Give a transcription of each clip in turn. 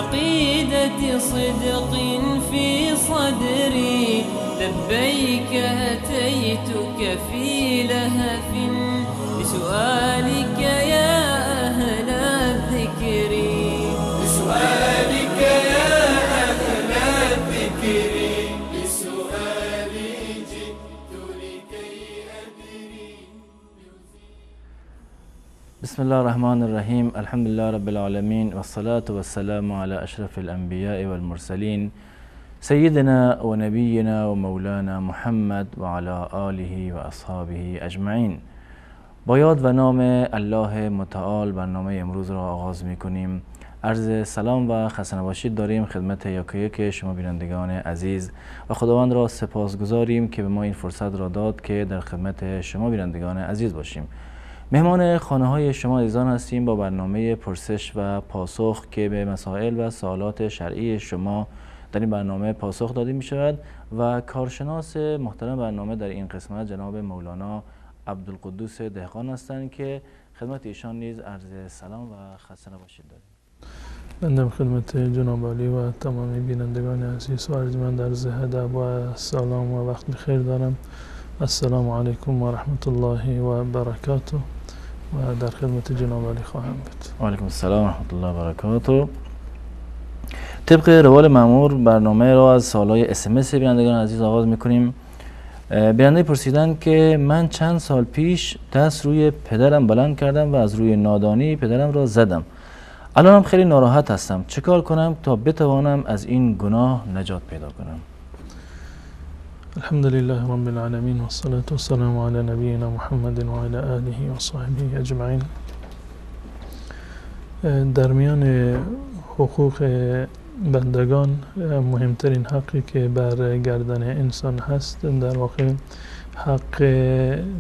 بعقيدة صدق في صدري، لبيك أتيتك في لهف لسؤالك يا أهل الذكر، لسؤالك يا أهل الذكر، لسؤالي جئت لكي أدري. بسم الله الرحمن الرحيم. الحمد لله رب العالمين، والصلاة والسلام على أشرف الأنبياء والمرسلين سيدنا ونبينا ومولانا محمد وعلى آله وأصحابه أجمعین. با یاد و نام الله متعال برنامه امروز را آغاز می کنیم. عرض سلام و خسته نباشید داریم خدمت یک شما بینندگان عزیز و خداوند را سپاسگزاریم که به ما این فرصت را داد که در خدمت شما بینندگان عزیز باشیم. مهمان خانه های شما عزیزان هستیم با برنامه پرسش و پاسخ که به مسائل و سوالات شرعی شما در این برنامه پاسخ داده می شود و کارشناس محترم برنامه در این قسمت جناب مولانا عبدالقدوس دهقان هستند که خدمت ایشان نیز عرض سلام و خسته نباشید داریم. بنده خدمت جناب عالی و تمامی بینندگان عزیز و ارجمند عرض ادب و سلام و وقت بخیر دارم. السلام علیکم و رحمت الله و برکاته و در خدمت جناب علی خواهم بود. و علیکم السلام و رحمت الله و برکاته. طبق روال معمول برنامه را از سوالای SMS بینندگان عزیز آغاز میکنیم. بیننده پرسیدن که من چند سال پیش دست روی پدرم بلند کردم و از روی نادانی پدرم را زدم. الانم خیلی ناراحت هستم. چه کار کنم تا بتوانم از این گناه نجات پیدا کنم؟ الحمد لله رب العالمین و الصلاة والسلام علی نبینا محمد و علی آله و صحبه اجمعین. در میان حقوق بندگان مهمترین حقی که بر گردن انسان هست در واقع حق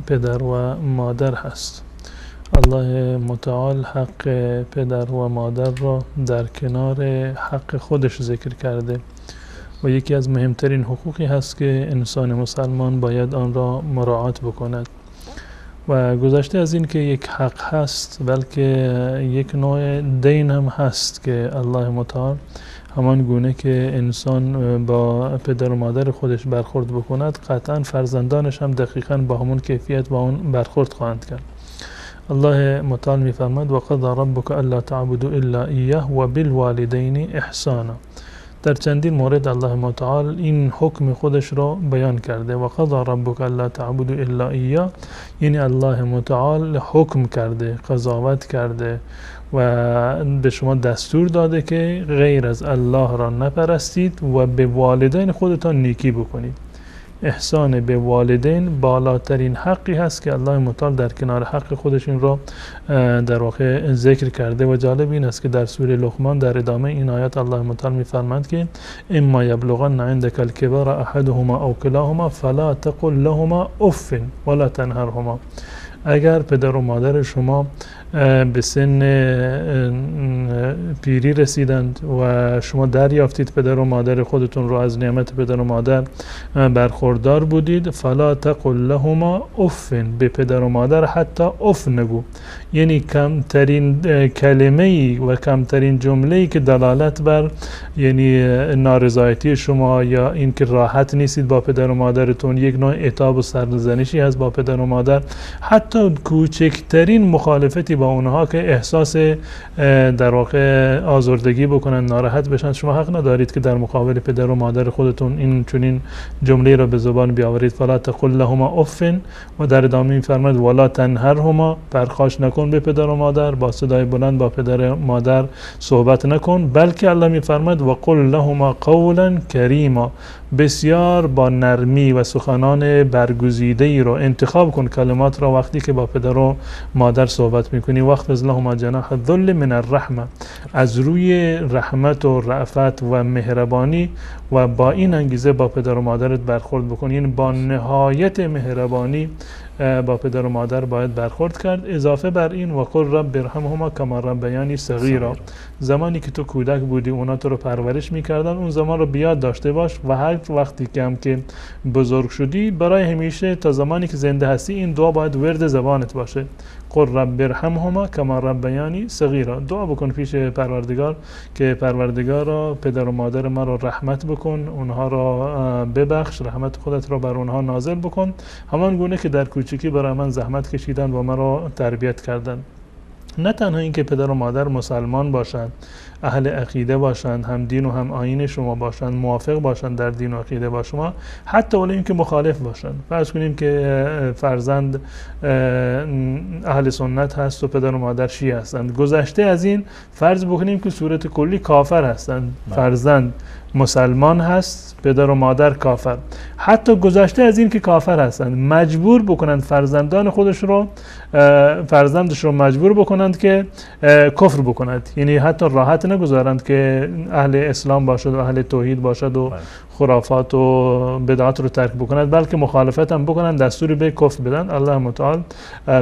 پدر و مادر هست. الله متعال حق پدر و مادر را در کنار حق خودش ذکر کرده و یکی از مهمترین حقوقی هست که انسان مسلمان باید آن را مراعات بکند. و گذشته از این که یک حق هست بلکه یک نوع دین هم هست که الله متعال همان گونه که انسان با پدر و مادر خودش برخورد بکند قطعا فرزندانش هم دقیقاً با همون کیفیت با اون برخورد خواهند کرد. الله متعال می‌فرماید و قضى ربك الا تعبدوا الا اياه و بالوالدین احسانا. در چندین مورد الله متعال این حکم خودش را بیان کرده. و قضى ربك الا تعبدوا الا اياه یعنی الله متعال حکم کرده، قضاوت کرده و به شما دستور داده که غیر از الله را نپرستید و به والدین خودتان نیکی بکنید. احسان به والدین بالاترین حقی هست که الله متعال در کنار حق خودش این را در واقع ذکر کرده. و جالب این است که در سوره لقمان در ادامه این آیات الله متعال می‌فرماید که اما یبلغن عندك الكبر احدهما او كلاهما فلا تقل لهما اف ولا تنهرهما. اگر پدر و مادر شما به سن پیری رسیدند و شما دریافتید پدر و مادر خودتون رو از نعمت پدر و مادر برخوردار بودید، فلا تقل لهما اف، به پدر و مادر حتی اف نگو. یعنی کمترین کلمه‌ای و کمترین جمله‌ای که دلالت بر یعنی نارضایتی شما یا اینکه راحت نیستید با پدر و مادرتون، یک نوع عتاب و سرزنشی هست با پدر و مادر، حتی کوچکترین مخالفتی با اونها که احساس در واقع آزردگی بکنن، ناراحت بشن، شما حق ندارید که در مقابل پدر و مادر خودتون این چنین جمله را به زبان بیاورید. فلا تقل لهما اف و در ادامه می‌فرماید ولا تنهرهما، پرخاش نکن به پدر و مادر، با صدای بلند با پدر و مادر صحبت نکن، بلکه الله می‌فرماید وقل لهما قولا کریما، بسیار با نرمی و سخنان برگزیده‌ای رو انتخاب کن کلمات را وقتی که با پدر و مادر صحبت میکنی. واخفض لهما جناح الذل من الرحمه، از روی رحمت و رأفت و مهربانی و با این انگیزه با پدر و مادرت برخورد بکن، یعنی با نهایت مهربانی با پدر و مادر باید برخورد کرد. اضافه بر این وقل رب ارحمهما کما ربیانی صغیرا، زمانی که تو کودک بودی اونا تو رو پرورش میکردن، اون زمان رو بیاد داشته باش و هر وقتی که هم که بزرگ شدی برای همیشه تا زمانی که زنده هستی این دعا باید ورد زبانت باشه. قل رب ارحمهما کما ربیانی صغیرا، دعا بکن پیش پروردگار که پروردگارا پدر و مادر ما رو رحمت بکن، اونها رو ببخش، رحمت خودت رو بر اونها نازل بکن، همان گونه که در کوچکی برای من زحمت کشیدن و من رو تربیت کردن. نه تنها اینکه پدر و مادر مسلمان باشند، اهل عقیده باشند، هم دین و هم آیین شما باشند، موافق باشند در دین و عقیده با شما، حتی ولی اینکه مخالف باشند. فرض کنیم که فرزند اهل سنت هست و پدر و مادر شیعه هستند، گذشته از این فرض بکنیم که صورت کلی کافر هستند، فرزند مسلمان هست، پدر و مادر کافر، حتی گذشته از این که کافر هستند مجبور بکنند فرزندان خودش رو، فرزندش رو مجبور بکنند که کفر بکند، یعنی حتی راحت نگذارند که اهل اسلام باشد و اهل توحید باشد و خرافات و بدعات رو ترک بکند، بلکه مخالفت هم بکنند، دستور به کفر بدن. الله متعال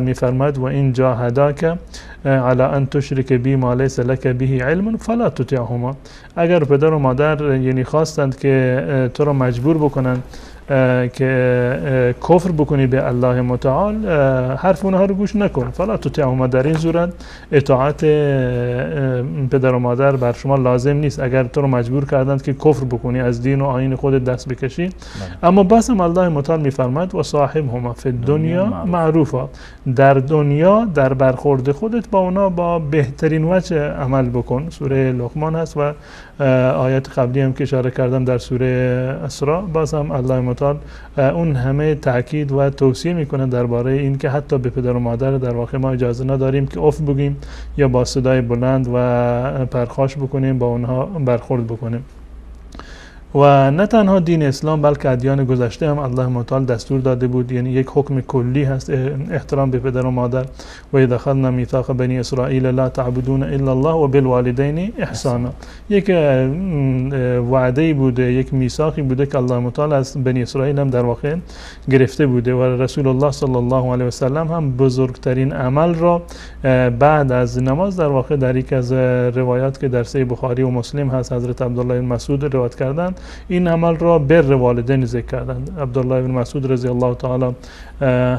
میفرماید و این جاهداک علی ان تشرک بی ما لیس لک به علم فلا تطعهما، اگر پدر و مادر یعنی خواستند که تو رو مجبور بکنند که کفر بکنی به الله متعال، حرف اونها رو گوش نکن. فلا تطعهما، در این صورت اطاعت پدر و مادر بر شما لازم نیست اگر تو رو مجبور کردند که کفر بکنی، از دین و آیین خودت دست بکشی. اما بس هم الله متعال میفرماید و صاحبهما فی الدنیا معروفا، در دنیا در برخورد خودت با اونا با بهترین وجه عمل بکن. سوره لقمان هست و آیت قبلی هم که اشاره کردم در سوره اسراء، باز هم الله متعال اون همه تاکید و توصیه میکنه درباره این که حتی به پدر و مادر در واقع ما اجازه نداریم که اف بگیم یا با صدای بلند و پرخاش بکنیم با اونها برخورد بکنیم. و نه تنها دین اسلام بلکه ادیان گذشته هم الله متعال دستور داده بود، یعنی یک حکم کلی هست احترام به پدر و مادر. و اذا اخذنا میثاق بنی اسرائیل لا تعبدون الا الله و بالوالدین احسانا، یک وعده بوده، یک میثاقی بوده که الله متعال از بنی اسرائیل هم در واقع گرفته بوده و رسول الله صلی الله علیه و سلم هم بزرگترین عمل را بعد از نماز در واقع در یک از روایات که در صحیح بخاری و مسلم هست حضرت عبدالله بن مسعود روایت کردند، این عمل را بر والدین ذکر کردند. عبدالله بن مسعود رضی الله تعالی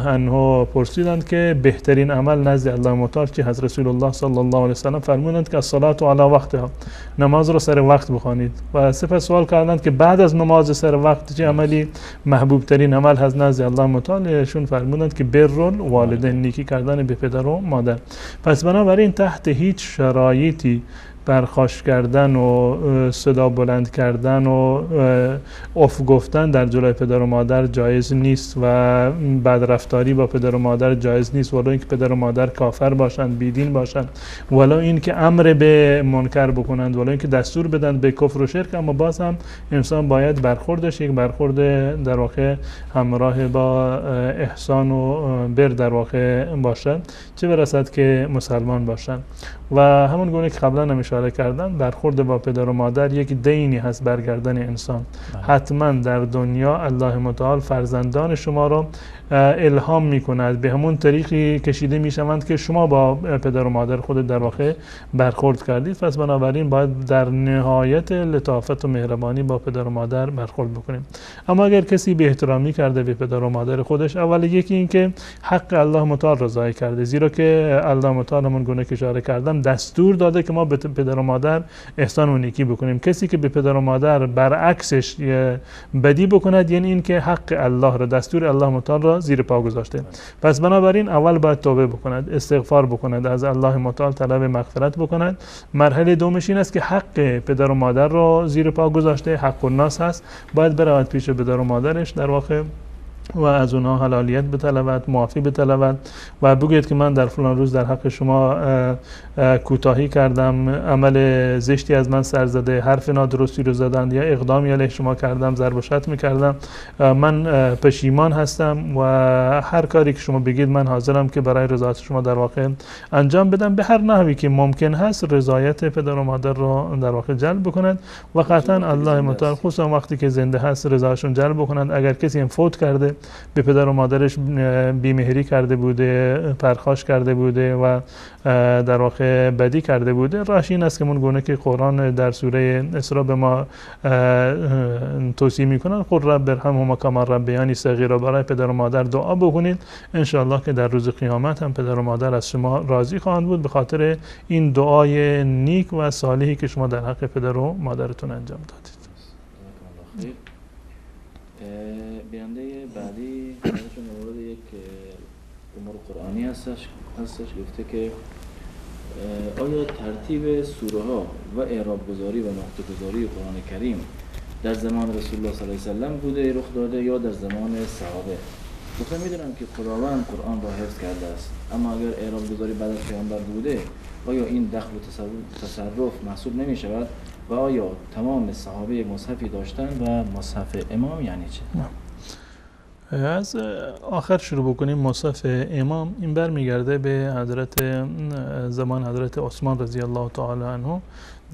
عنه پرسیدند که بهترین عمل نزد الله متعال چه هست؟ رسول الله صلی الله علیه و سلم فرمودند که الصلاة علی وقتها، نماز را سر وقت بخوانید. و سپس سوال کردند که بعد از نماز سر وقت چه عملی محبوب ترین عمل هست نزد الله متعال؟ ایشون فرمودند که بر الوالدین، نیکی کردن به پدر و مادر. پس بنابراین تحت هیچ شرایطی پرخاش کردن و صدا بلند کردن و اف گفتن در جلوی پدر و مادر جایز نیست و بدرفتاری با پدر و مادر جایز نیست، ولو اینکه پدر و مادر کافر باشند، بیدین باشند، ولو اینکه امر به منکر بکنند، ولو اینکه دستور بدن به کفر و شرک. اما باز هم انسان باید برخوردش یک برخورد در واقع همراه با احسان و بر در واقع باشد، چه برسد که مسلمان باشند. و همون گونه که قبلا هم اشاره کردم، برخورد با پدر و مادر یک دینی هست برگردن انسان. حتما در دنیا الله متعال فرزندان شما را الهام میکند، به همون طریقی کشیده میشوند که شما با پدر و مادر خود در واقع برخورد کردید. پس بنابراین باید در نهایت لطافت و مهربانی با پدر و مادر برخورد بکنیم. اما اگر کسی بی احترامی کرده به پدر و مادر خودش، اول یکی این که حق الله متعال را ضایع کرده، زیرا که الله متعال همون گونه که اشاره کردم دستور داده که ما به پدر و مادر احسان و نیکی بکنیم. کسی که به پدر و مادر برعکسش بدی بکند، یعنی این که حق الله را، دستور الله متعال را زیر پا گذاشته. پس بنابراین اول باید توبه بکند، استغفار بکند، از الله متعال طلب مغفرت بکند. مرحله دومش این است که حق پدر و مادر را زیر پا گذاشته، حق الناس هست، باید برود پیش پدر و مادرش در واقع و از اونها حلالیت بطلبد، معافی بطلبد و بگوید که من در فلان روز در حق شما کوتاهی کردم، عمل زشتی از من سر زده، حرف نادرستی رو زدند یا اقدامی علیه شما کردم، ضرب و شتم می‌کردم، من پشیمان هستم و هر کاری که شما بگید من حاضرم که برای رضایت شما در واقع انجام بدم. به هر نحوی که ممکن هست رضایت پدر و مادر رو در واقع جلب بکنند و قطعا الله متعال خصوصا وقتی که زنده هست رضایشون جلب بکنند. اگر کسی هم فوت کرده به پدر و مادرش بیمهری کرده بوده، پرخاش کرده بوده و در واقع بدی کرده بوده، راهش این است که من گونه که قرآن در سوره اسراء به ما توصیه میکنن قل رب ارحمهما کما ربیانی صغیرا، برای پدر و مادر دعا بکنید، انشاءالله که در روز قیامت هم پدر و مادر از شما راضی خواهند بود به خاطر این دعای نیک و صالحی که شما در حق پدر و مادرتون انجام دادید. بیننده بعدی حضرتشون مورد یک امور قرآنی هستش گفته که آیا ترتیب سوره ها و اعراب گذاری و نقطه گذاری قرآن کریم در زمان رسول الله صلی الله علیه و سلم بوده رخ داده یا در زمان صحابه؟ گفتم میدونم که خداوند قرآن را حفظ کرده است، اما اگر اعراب گذاری بعد از پیامبر بوده آیا این دخل و تصرف محسوب نمی شود و آیا تمام صحابه مصحفی داشتند و مصحف امام یعنی چه؟ از آخر شروع بکنیم. مصحف امام این برمیگرده به زمان حضرت عثمان رضی الله تعالی عنه،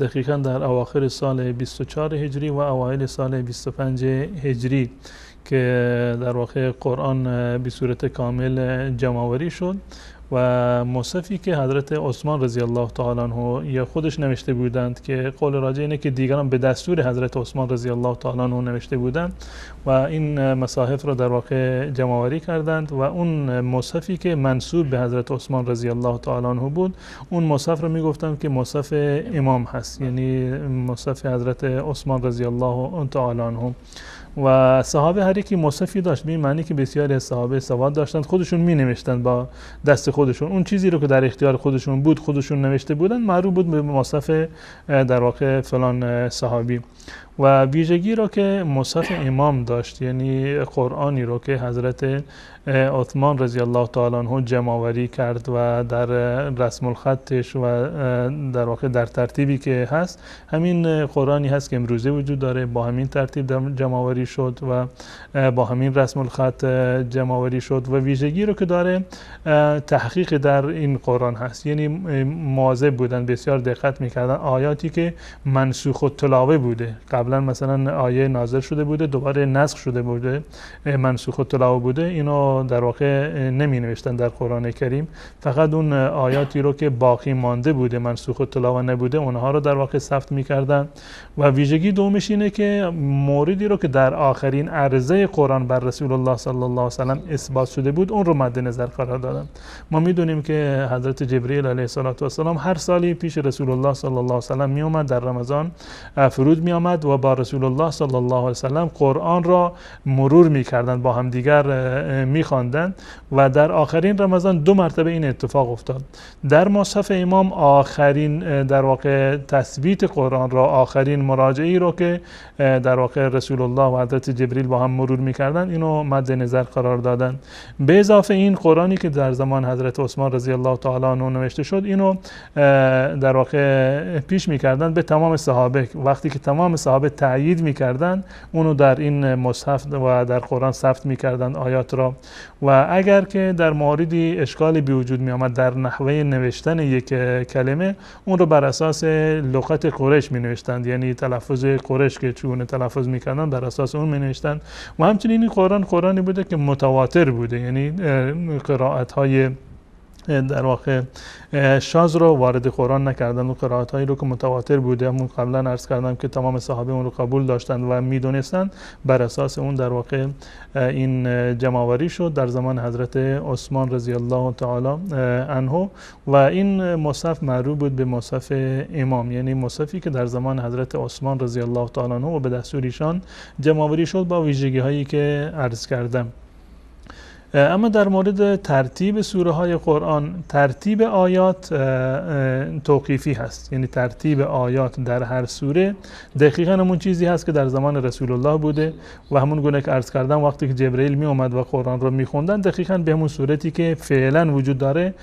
دقیقا در اواخر سال 24 هجری و اوایل سال 25 هجری که در واقع قرآن به صورت کامل جمع‌آوری شد و مصحفی که حضرت عثمان رضی الله تعالی عنه یا خودش نوشته بودند که قول راجع اینه که دیگران به دستور حضرت عثمان رضی الله تعالی عنه نوشته بودند و این مصاحف را در واقع جمع‌آوری کردند و اون مصحفی که منسوب به حضرت عثمان رضی الله تعالی عنه بود اون مصحف رو میگفتند که مصحف امام هست، یعنی مصحف حضرت عثمان رضی الله تعالی عنه. و صحابه هر یکی مصحفی داشت، به این معنی که بسیاری از صحابه سواد داشتند، خودشون می نوشتند با دست خودشون، اون چیزی رو که در اختیار خودشون بود خودشون نوشته بودند، معروف بود به مصحف در واقع فلان صحابی. و ویژگی رو که مصحف امام داشت، یعنی قرآنی رو که حضرت عثمان رضی الله تعالی عنه جمع‌آوری کرد و در رسم الخطش و در واقع در ترتیبی که هست همین قرآنی هست که امروزه وجود داره، با همین ترتیب جمع‌آوری شد و با همین رسم الخط جمع‌آوری شد و ویژگی رو که داره تحقیق در این قرآن هست، یعنی مواظب بودن، بسیار دقت میکردن آیاتی که منسوخ التلاوه بوده، قبلا مثلا آیه نازل شده بوده دوباره نسخ شده بوده منسوخ التلاوه بوده، اینو در واقع نمی نوشتن در قرآن کریم، فقط اون آیاتی رو که باقی مانده بوده منسوخ التلاوه نبوده اونها رو در واقع ثبت میکردن. و ویژگی دومش اینه که موردی رو که در آخرین عرضه قرآن بر رسول الله صلی الله علیه و سلم اثبات شده بود اون رو مد نظر قرار دادن. ما میدونیم که حضرت جبرئیل علیه السلام هر سالی پیش رسول الله صلی الله علیه و سلم می اومد، در رمضان فرود می آمد و با رسول الله صلی الله علیه و سلم قرآن را مرور میکردند، با همدیگر میخواندند و در آخرین رمضان 2 مرتبه این اتفاق افتاد. در مصحف امام آخرین در واقع تثبیت قرآن را، آخرین مراجعی رو که در واقع رسول الله و حضرت جبرئیل با هم مرور میکردند اینو مد نظر قرار دادن. به اضافه این قرآنی که در زمان حضرت عثمان رضی الله تعالی عنه نوشته شد اینو در واقع پیش میکردند به تمام صحابه، وقتی که تمام صحابه تأیید میکردند اونو در این مصحف و در قرآن ثبت میکردند آیات را. و اگر که در موردی اشکالی به وجود می آمد در نحوه نوشتن یک کلمه اون رو بر اساس لغت قریش می نوشتند، یعنی تلفظ قریش که چون تلفظ می کردن بر اساس اون می نوشتند. و همچنین این قرآنی بوده که متواتر بوده، یعنی قرائت های در واقع شاذ رو وارد قرآن نکردن و قرائت هایی رو که متواتر بوده، همون قبلا عرض کردم که تمام صحابه اون رو قبول داشتند و میدونستند، بر اساس اون در واقع این جمع‌آوری شد در زمان حضرت عثمان رضی الله تعالی عنه. و این مصحف معروف بود به مصحف امام، یعنی مصحفی که در زمان حضرت عثمان رضی الله تعالی عنه و به دستور ایشان جمع‌آوری شد با ویژگی هایی که عرض کردم. اما در مورد ترتیب سوره های قرآن، ترتیب آیات توقیفی هست، یعنی ترتیب آیات در هر سوره دقیقاً همون چیزی هست که در زمان رسول الله بوده و همون گونه که عرض کردم وقتی که جبرئیل می اومد و قرآن رو می خوندن دقیقاً به همون صورتی که فعلا وجود داره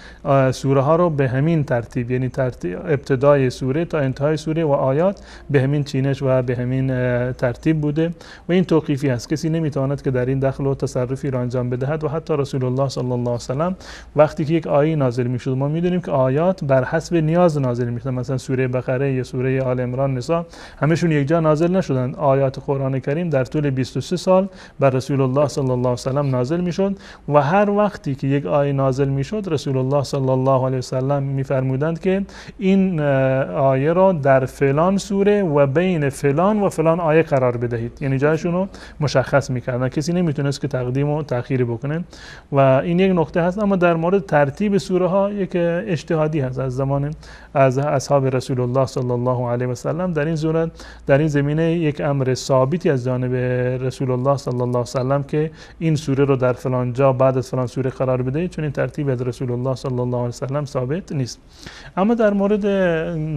سوره ها رو به همین ترتیب، یعنی ترتیب ابتدای سوره تا انتهای سوره و آیات به همین چینش و به همین ترتیب بوده و این توقیفی هست، کسی نمیتواند که در این دخل و تصرفی را انجام بدهد و حتی حتی رسول الله صلی الله علیه و سلم وقتی که یک آیه نازل میشد، ما میدونیم که آیات بر حسب نیاز نازل میشدن، مثلا سوره بقره یا سوره آل عمران، نساء، همشون یک جا نازل نشدن. آیات قرآن کریم در طول 23 سال بر رسول الله صلی الله علیه و سلم نازل میشد و هر وقتی که یک آیه نازل میشد رسول الله صلی الله علیه و سلم میفرمودند که این آیه را در فلان سوره و بین فلان و فلان آیه قرار بدهید، یعنی جایشون رو مشخص میکردن، کسی نمیتونست که تقدیم و تأخیر بکنه و این یک نکته هست. اما در مورد ترتیب سوره ها یک اجتهادی هست از اصحاب رسول الله صلی الله علیه و سلم. در این صورت در این زمینه یک امر ثابتی از جانب رسول الله صلی الله علیه و سلم که این سوره رو در فلان جا بعد از فلان سوره قرار بدهید، چون این ترتیب از رسول الله صلی الله علیه و سلم ثابت نیست. اما در مورد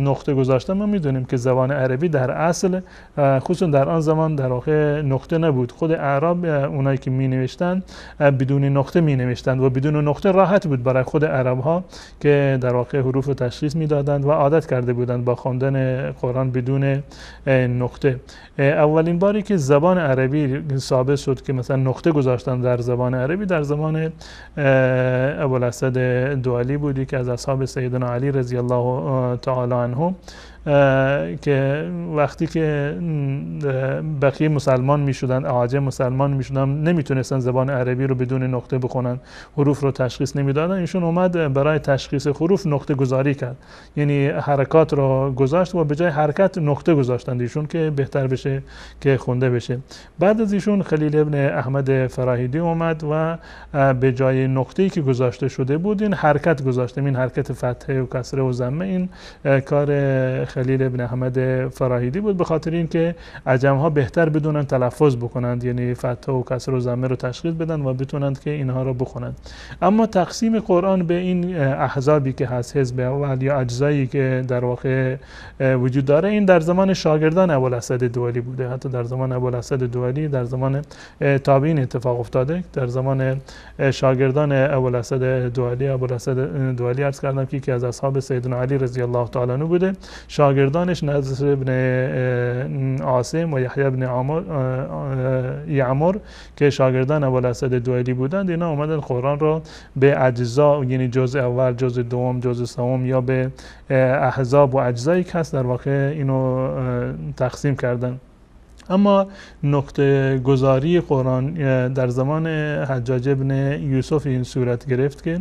نقطه گذاشتن ما میدونیم که زبان عربی در اصل، خصوصا در آن زمان، در واقع نقطه نبود. خود اعراب اونایی که می نوشتن بدون نقطه می نوشتند و بدون نقطه راحت بود برای خود عرب ها که در واقع حروف تشخیص می دادند و عادت کرده بودند با خواندن قرآن بدون نقطه. اولین باری که زبان عربی ثابت شد که مثلا نقطه گذاشتن در زبان عربی در زمان ابوالاسد دوالی بودی که از اصحاب سیدنا علی رضی الله تعالی عنه، که وقتی که بقیه مسلمان می شدن، اعاجم مسلمان می شدن، نمیتونستن زبان عربی رو بدون نقطه بخونن، حروف رو تشخیص نمیدادن، ایشون اومد برای تشخیص حروف نقطه گذاری کرد، یعنی حرکات رو گذاشت و به جای حرکت نقطه گذاشتند ایشون که بهتر بشه که خونده بشه. بعد از ایشون خلیل ابن احمد فراهیدی اومد و به جای نقطه‌ای که گذاشته شده بود این حرکت گذاشته، این حرکت فتحه و کسره و ضمه. این کار خلیل ابن احمد فراهیدی بود، به خاطر اینکه عجم ها بهتر بدونن تلفظ بکنند، یعنی فتحه و کسر و ضمه رو تشخیص بدن و بتونند که اینها رو بخونند. اما تقسیم قرآن به این احزابی که هست، حزب اول یا اجزایی که در واقع وجود داره، این در زمان شاگردان ابوالاسد دوالی بوده. حتی در زمان ابوالاسد دوالی، در زمان تابعین اتفاق افتاده. در زمان شاگردان ابوالاسد دوالی، ابوالاسد دوالی عرض کردم که یکی از اصحاب سیدنا علی رضی الله تعالی عنه بوده. شاگردانش نضر ابن عاصم و یحیی ابن یعمر که شاگردان ابوالاسد دوالی بودند، اینا اومدن قرآن را به اجزا، یعنی جزء اول، جزء دوم، جزء سوم یا به احزاب و اجزایی که هست در واقع اینو تقسیم کردن. اما نقطه گذاری قرآن در زمان حجاج ابن یوسف این صورت گرفت که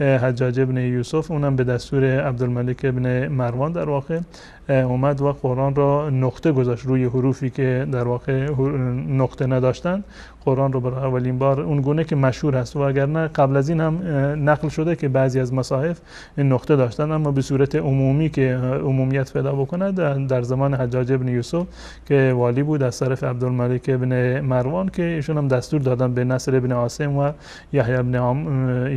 حجاج ابن یوسف اونم به دستور عبدالملک ابن مروان در واقع اومد و قرآن را نقطه گذاشت روی حروفی که در واقع نقطه نداشتن. قرآن رو برای اولین بار اون گونه که مشهور هست و اگر نه قبل از این هم نقل شده که بعضی از مصاحف نقطه داشتن، اما به صورت عمومی که عمومیت پیدا بکنه در زمان حجاج ابن یوسف که والی بود از طرف عبدالملک ابن مروان، که ایشون هم دستور دادن به نصر ابن عاصم و یحیی ابن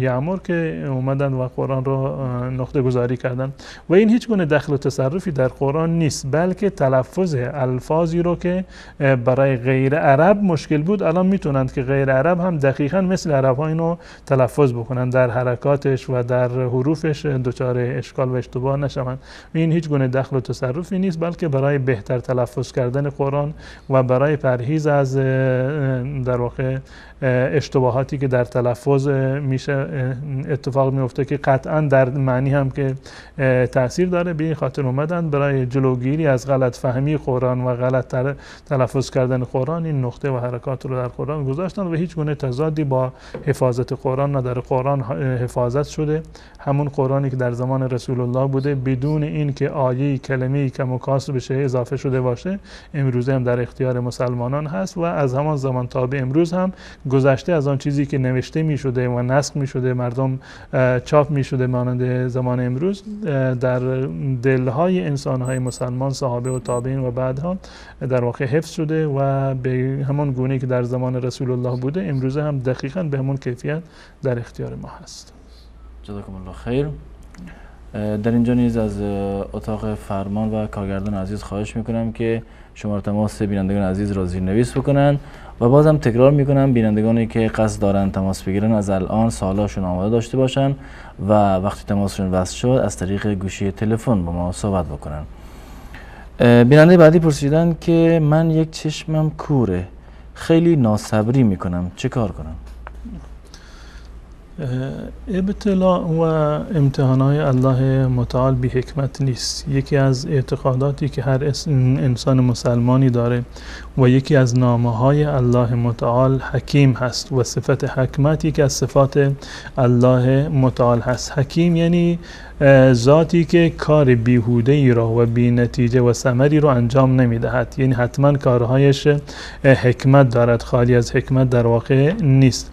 یعمر که اومدن و قرآن رو نقطه گذاری کردن. و این هیچ گونه دخل و تصرفی در قرآن نیست، بلکه تلفظ الفاظی رو که برای غیر عرب مشکل بود الان میتونند که غیر عرب هم دقیقاً مثل عرب ها اینو تلفظ بکنن، در حرکاتش و در حروفش دچار اشکال و اشتباه نشوند. این هیچ گونه دخل و تصرفی نیست، بلکه برای بهتر تلفظ کردن قرآن و برای پرهیز از در واقع اشتباهاتی که در تلفظ میشه اتفاق میفته که قطعا در معنی هم که تاثیر داره. به این خاطر اومدن برای جلوگیری از غلط فهمی قرآن و غلط تلفظ کردن قرآن این نقطه و حرکات رو در قرآن گذاشتن و هیچ گونه تضادی با حفاظت قرآن نداره. قرآن حفاظت شده، همون قرآنی که در زمان رسول الله بوده بدون این که آیه کلمه‌ای کم و کاست بشه اضافه شده باشه، امروزه هم در اختیار مسلمانان هست و از همان زمان تا به امروز هم گذشته از آن چیزی که نوشته می شده و نسخ می شده، مردم چاپ می شده مانند زمان امروز، در دلهای انسانهای مسلمان، صحابه و تابعین و بعدها در واقع حفظ شده و به همون گونه که در زمان رسول الله بوده امروزه هم دقیقاً به همون کیفیت در اختیار ما هست. جزاکم الله خیر. در اینجا نیز از اتاق فرمان و کارگردان عزیز خواهش میکنم که شماره تماس بینندگان عزیز را زیرنویس بکنن و بازم تکرار میکنم بینندگانی که قصد دارن تماس بگیرن از الان سوالاشون آماده داشته باشن و وقتی تماسشون وصل شد از طریق گوشی تلفن با ما صحبت بکنن. بیننده بعدی پرسیدن که من یک چشمم کوره، خیلی ناصبری میکنم، چه کار کنم؟ ابتلاء و امتحانات الله متعال بی حکمت نیست. یکی از اعتقاداتی که هر انسان مسلمانی داره و یکی از نامه‌های الله متعال حکیم هست و صفت حکمتی که از صفات الله متعال هست. حکیم یعنی ذاتی که کار بیهوده ای را و بی نتیجه و ثمری را انجام نمیدهد، یعنی حتما کارهایش حکمت دارد، خالی از حکمت در واقع نیست.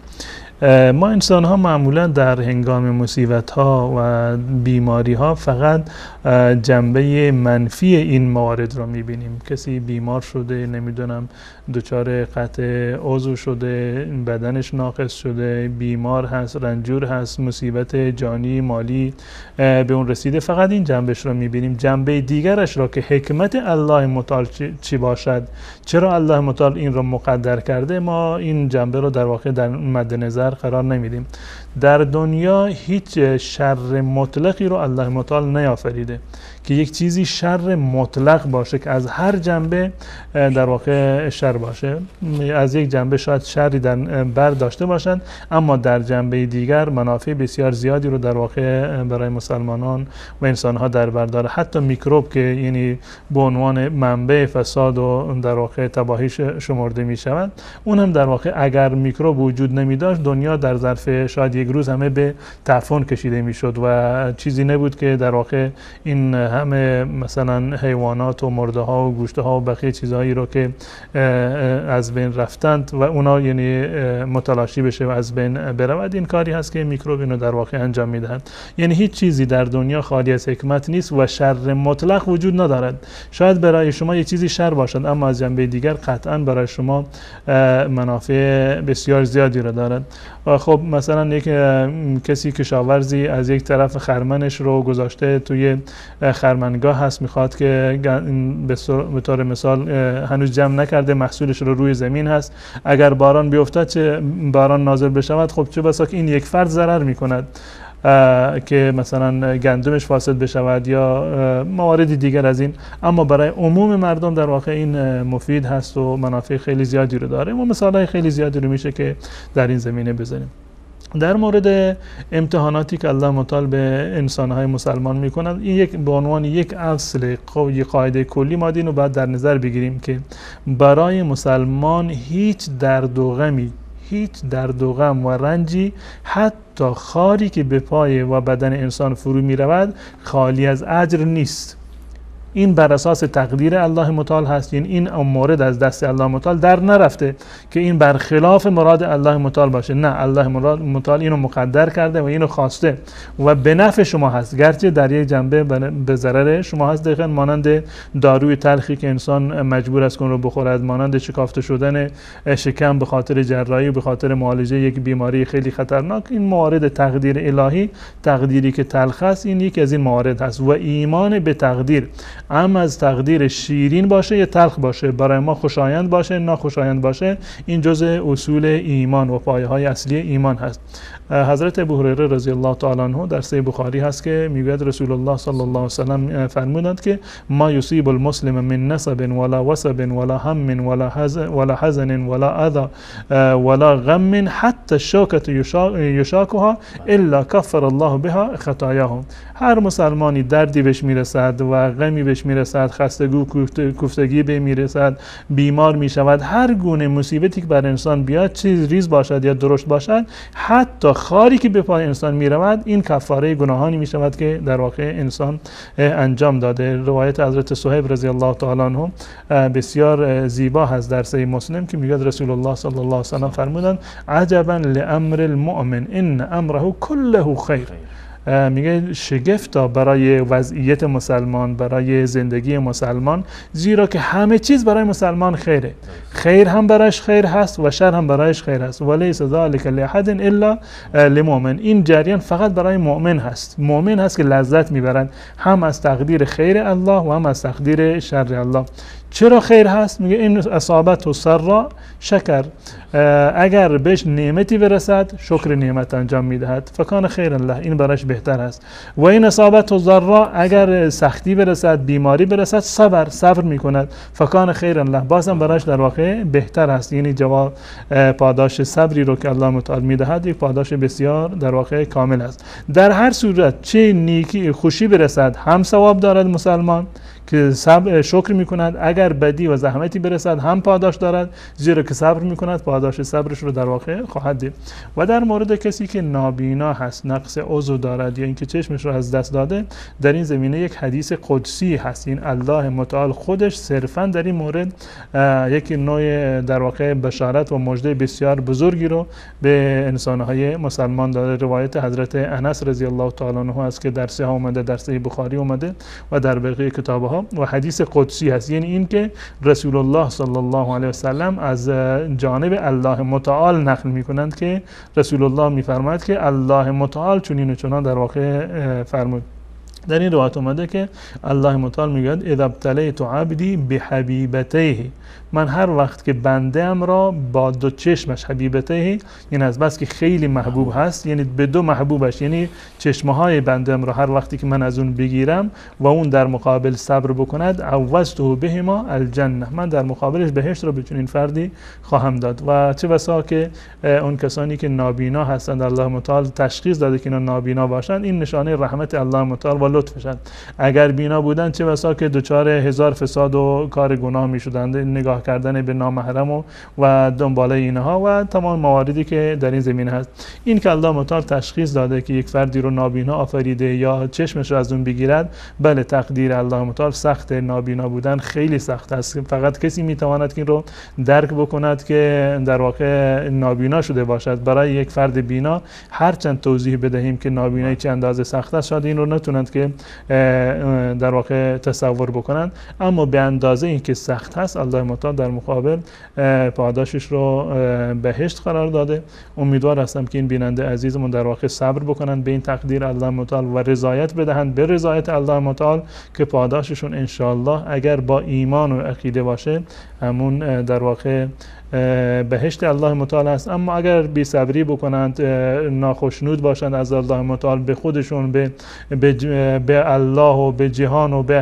ما انسان ها معمولا در هنگام مصیبت ها و بیماری ها فقط جنبه منفی این موارد را میبینیم. کسی بیمار شده، نمیدونم دچار قطع عضو شده، بدنش ناقص شده، بیمار هست، رنجور هست، مصیبت جانی مالی به اون رسیده، فقط این جنبش را میبینیم. جنبه دیگرش را که حکمت الله متعال چی باشد، چرا الله متعال این را مقدر کرده، ما این جنبه را در واقع در مد نظر قرار نمیدیم. در دنیا هیچ شر مطلقی رو الله متعال نیافریده که یک چیزی شر مطلق باشه که از هر جنبه در واقع شر باشه. از یک جنبه شاید شری در بر داشته باشند، اما در جنبه دیگر منافع بسیار زیادی رو در واقع برای مسلمانان و انسانها در بر داره. حتی میکروب که یعنی به عنوان منبع فساد و در واقع تباهی شمرده می شود، اون هم در واقع اگر میکروب وجود نمی داشت دنیا در ظرف شاید یک روز همه به تعفن کشیده می شد و چیزی نبود که در واقع این همه مثلا حیوانات و مرده ها و گوشت ها و بقیه چیزهایی رو که از بین رفتند و اونا یعنی متلاشی بشه و از بین برود. این کاری هست که میکروب اینو در واقع انجام میدهد. یعنی هیچ چیزی در دنیا خالی از حکمت نیست و شر مطلق وجود ندارد. شاید برای شما یک چیزی شر باشد، اما از جنبه دیگر قطعا برای شما منافع بسیار زیادی را دارد. و خب مثلا یک کسی کشاورزی از یک طرف خرمنش رو گذاشته توی خرمنگاه هست، میخواد که به طور مثال هنوز جمع نکرده، محصولش رو روی زمین هست، اگر باران بیفتد، چه باران نازل بشود، خب چه بسا که این یک فرد ضرر میکند که مثلا گندمش فاسد بشود یا موارد دیگر از این، اما برای عموم مردم در واقع این مفید هست و منافع خیلی زیادی رو داره. ما مثالای خیلی زیادی رو میشه که در این زمینه بزنیم. در مورد امتحاناتی که الله متعال به انسانهای مسلمان میکند، این یک به عنوان یک اصل یک قاعده کلی ما دین رو باید در نظر بگیریم که برای مسلمان هیچ درد و غم و رنجی، حتی خاری که به پای و بدن انسان فرو می رود، خالی از اجر نیست. این بر اساس تقدیر الله متعال هست. این مورد از دست الله متعال در نرفته که این برخلاف مراد الله متعال باشه. نه، الله متعال اینو مقدر کرده و اینو خواسته و به نفع شما هست، گرچه در یک جنبه به ضرر شما هست. دقیقاً مانند داروی تلخی که انسان مجبور است اون رو بخورد، مانند شکافته شدن شکم به خاطر جراحی، به خاطر معالجه یک بیماری خیلی خطرناک. این موارد تقدیر الهی، تقدیری که تلخ است، این یکی از این موارد هست. و ایمان به تقدیر، اما از تقدیر شیرین باشه یا تلخ باشه، برای ما خوشایند باشه ناخوشایند باشه، این جزء اصول ایمان و پایه‌های اصلی ایمان هست. حضرت ابوهریره رضی الله تعالی عنه در صحیح بخاری هست که میگوید رسول الله صلی الله علیه و سلم فرمودند که ما یصیب المسلم من نصب ولا وصب ولا هم ولا حزن ولا اذى ولا غم حتى الشوكة یشاکها الا کفر الله بها خطاياهم. هر مسلمانی دردی بهش میرسد و غمی بهش میرسد، خستگی کوفتگی به میرسد، بیمار میشود، هر گونه مصیبتی که بر انسان بیاد، چیز ریز باشد یا درشت باشد، حتی خاری که به پای انسان میرود، این کفاره گناهانی میشود که در واقع انسان انجام داده. روایت حضرت صهیب رضی الله تعالی عنه بسیار زیبا هست در صحیح مسلم که میگه رسول الله صلی الله علیه و سلم فرمودند عجبا لامر المؤمن ان امره كله خیر. میگه شگفتا برای وضعیت مسلمان، برای زندگی مسلمان، زیرا که همه چیز برای مسلمان خیره. خیر هم برایش خیر هست و شر هم برایش خیر هست. ولیس ذلک لاحد الا للمؤمن. این جریان فقط برای مؤمن هست. مؤمن هست که لذت میبرند هم از تقدیر خیر الله و هم از تقدیر شر الله. چرا خیر هست؟ میگه این اصابت و سرا شکر، اگر بهش نعمتی برسد شکر نعمت انجام میدهد، فکان خیر الله، این براش بهتر است. و این اصابت و ضرا، اگر سختی برسد، بیماری برسد، صبر میکند، فکان خیر الله، بازم براش در واقع بهتر است. یعنی جواب پاداش صبری رو که الله متعال میدهد یک پاداش بسیار در واقع کامل است. در هر صورت چه نیکی خوشی برسد هم ثواب دارد مسلمان که شکر میکند، اگر بدی و زحمتی برسد هم پاداش دارد، زیرا که صبر میکند پاداش صبرش رو در واقع خواهد دید. و در مورد کسی که نابینا هست، نقص عضو دارد یا اینکه چشمش رو از دست داده، در این زمینه یک حدیث قدسی هست. این الله متعال خودش صرفا در این مورد یک نوع در واقع بشارت و مژده بسیار بزرگی رو به انسانهای مسلمان داده. روایت حضرت انس رضی الله تعالی عنه است که در صحیح اومده، در صحیح بخاری اومده و در بقیه کتاب‌ها، و حدیث قدسی هست. یعنی این که رسول الله صلی الله علیه و سلم از جانب الله متعال نقل میکنند که رسول الله میفرماید که الله متعال چنین و چنان در واقع فرمود. در این روایت اومده که الله متعال میگوید اذا ابتلیت عبدی بحبیبتیه، من هر وقت که بنده‌ام را با دو چشمش، حبیبتیه یعنی از بس که خیلی محبوب هست، یعنی به دو محبوبش، یعنی چشمهای بنده‌ام را هر وقتی که من از اون بگیرم و اون در مقابل صبر بکند، عوضته بهما الجنه، من در مقابلش بهشت رو به چنین فردی خواهم داد. و چه بسا که اون کسانی که نابینا هستند الله متعال تشخیص داده که اینا نابینا باشند، این نشانه رحمت الله متعال و لطفشند. اگر بینا بودن چه بسا که دچار هزار فساد و کار گناه میشدند، نگاه کردن به نامحرم و دنباله اینها و تمام مواردی که در این زمینه هست. این که الله متعال تشخیص داده که یک فردی رو نابینا آفریده یا چشمش رو از اون بگیرد، بله تقدیر الله متعال سخت، نابینا بودن خیلی سخت است. فقط کسی میتواند که این رو درک بکند که در واقع نابینا شده باشد. برای یک فرد بینا هر چند توضیح بدهیم که نابینایی چه اندازه سخت است، شاید این رو نتونند که در واقع تصور بکنند، اما به اندازه این که سخت هست الله متعال در مقابل پاداشش رو بهشت قرار داده. امیدوار هستم که این بیننده عزیزمون در واقع صبر بکنند به این تقدیر الله متعال و رضایت بدهند به رضایت الله متعال که پاداششون انشاءالله اگر با ایمان و عقیده باشه همون در واقع بهشت الله متعال است. اما اگر بی صبری بکنند، ناخشنود باشند از الله متعال، به خودشون، به الله و به جهان و به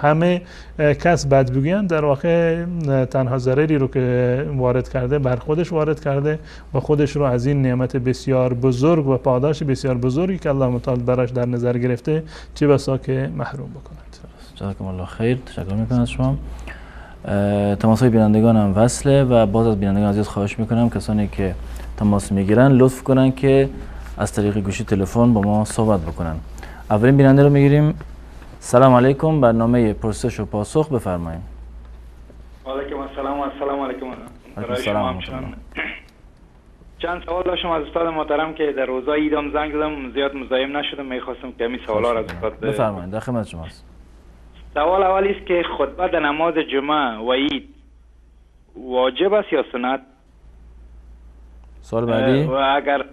همه کس بد بگویند، در واقع تنها ضرری رو که وارد کرده بر خودش وارد کرده و خودش رو از این نعمت بسیار بزرگ و پاداش بسیار بزرگی که الله متعال براش در نظر گرفته چه بسا که محروم بکند. جزاکم الله خیر. تشکر میکنم از شما. تماس‌های بینندگان هم وصله و باز از بینندگان عزیز خواهش میکنم کسانی که تماس میگیرن لطف کنن که از طریق گوشی تلفن با ما صحبت بکنن. اولین بیننده رو میگیریم. سلام علیکم، برنامه پرسش و پاسخ بفرمایید. و علیکم السلام و السلام علیکم. چند سوال داشتم از استاد محترم که در روزای عیدم زنگ زدم زیاد مزاحم نشدم، میخواستم که همین سوالا را از استاد بفرمایید. در خدمت شماست. سوال اولی است که خطبه در نماز جمعه و عید واجب است یا سنت؟ سوال بعدی. و اگر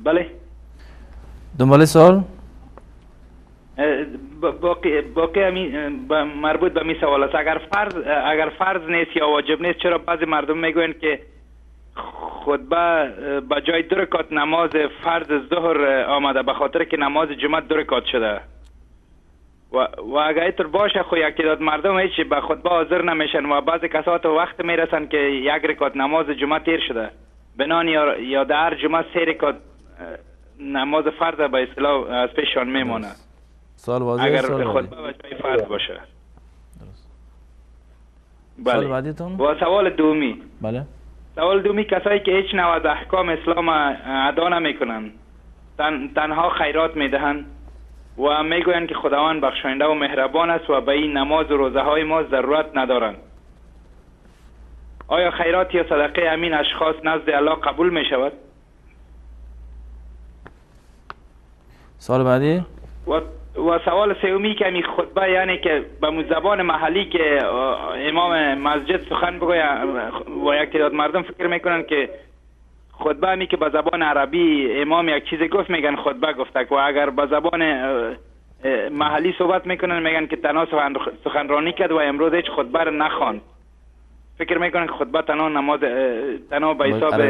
بله دنبال سوال باقی مربوط به می سوال است. اگر فرض نیست یا واجب نیست، چرا بعضی مردم میگوین که خطبه به جای 2 رکعت نماز فرض ظهر آمده به خاطر که نماز جمعه 2 رکعت شده و اگر اینطور باشه خو یک تعداد مردم هیچ به خطبه حاضر نمیشن و بعضی کسا تا وقت میرسن که 1 رکعت نماز جمعه تیر شده بنان یا در هر جمعه 3 رکعت نماز فرض به اصطلاح از پیششان میمونه. سوال واضحه. اگر خطبه به جای فرض باشه. بله. سوال بعدیتون؟ و سوال دومی. بله. سوال دومی کسایی که هیچ نوع از احکام اسلام ادا نمیکنن، تنها خیرات میدهن و میگویند که خداوند بخشاینده و مهربان است و به این نماز و روزه های ما ضرورت ندارند، آیا خیرات یا صدقه همین اشخاص نزد الله قبول می شود؟ سوال بعدی. و سوال سومی که می خطبه یعنی که به زبان محلی که امام مسجد سخن بگوید و یک تعداد مردم فکر میکنن که خطبه همی که به زبان عربی امام یک چیز گفت میگن خطبه گفته و اگر به زبان محلی صحبت میکنن، میگن که تنها سخنرانی کرد و امروز هیچ خطبه را نخواند. فکر میکنن که خطبه تنها نماز تنها به حساب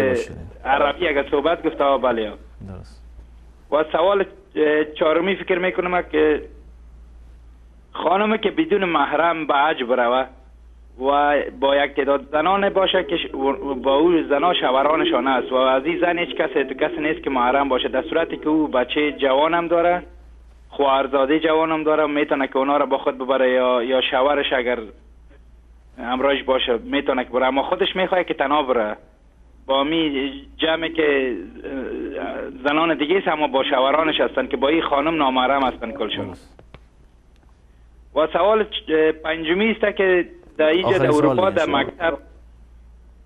عربی اگر صحبت گفته بله. درست. و سوال چهارمی فکر میکنم که خانمی که بدون محرم به حج بروه و با یک تعداد زنان باشه که با او زنا شوهرانشان است و از این زن هیچ کسی نیست که محرم باشه، در صورتی که او بچه جوان هم داره، خواهرزاده جوان هم داره، میتونه که اونا را با خود ببره یا شوهرش اگر همراهش باشه میتونه که بره، اما خودش میخواد که تنها بره با می جمعی که زنان دیگه است اما با شوهرانش هستن که با این خانم نامحرم هستن کلشون. و سوال پنجمی است که در اینجا در اروپا در مکتب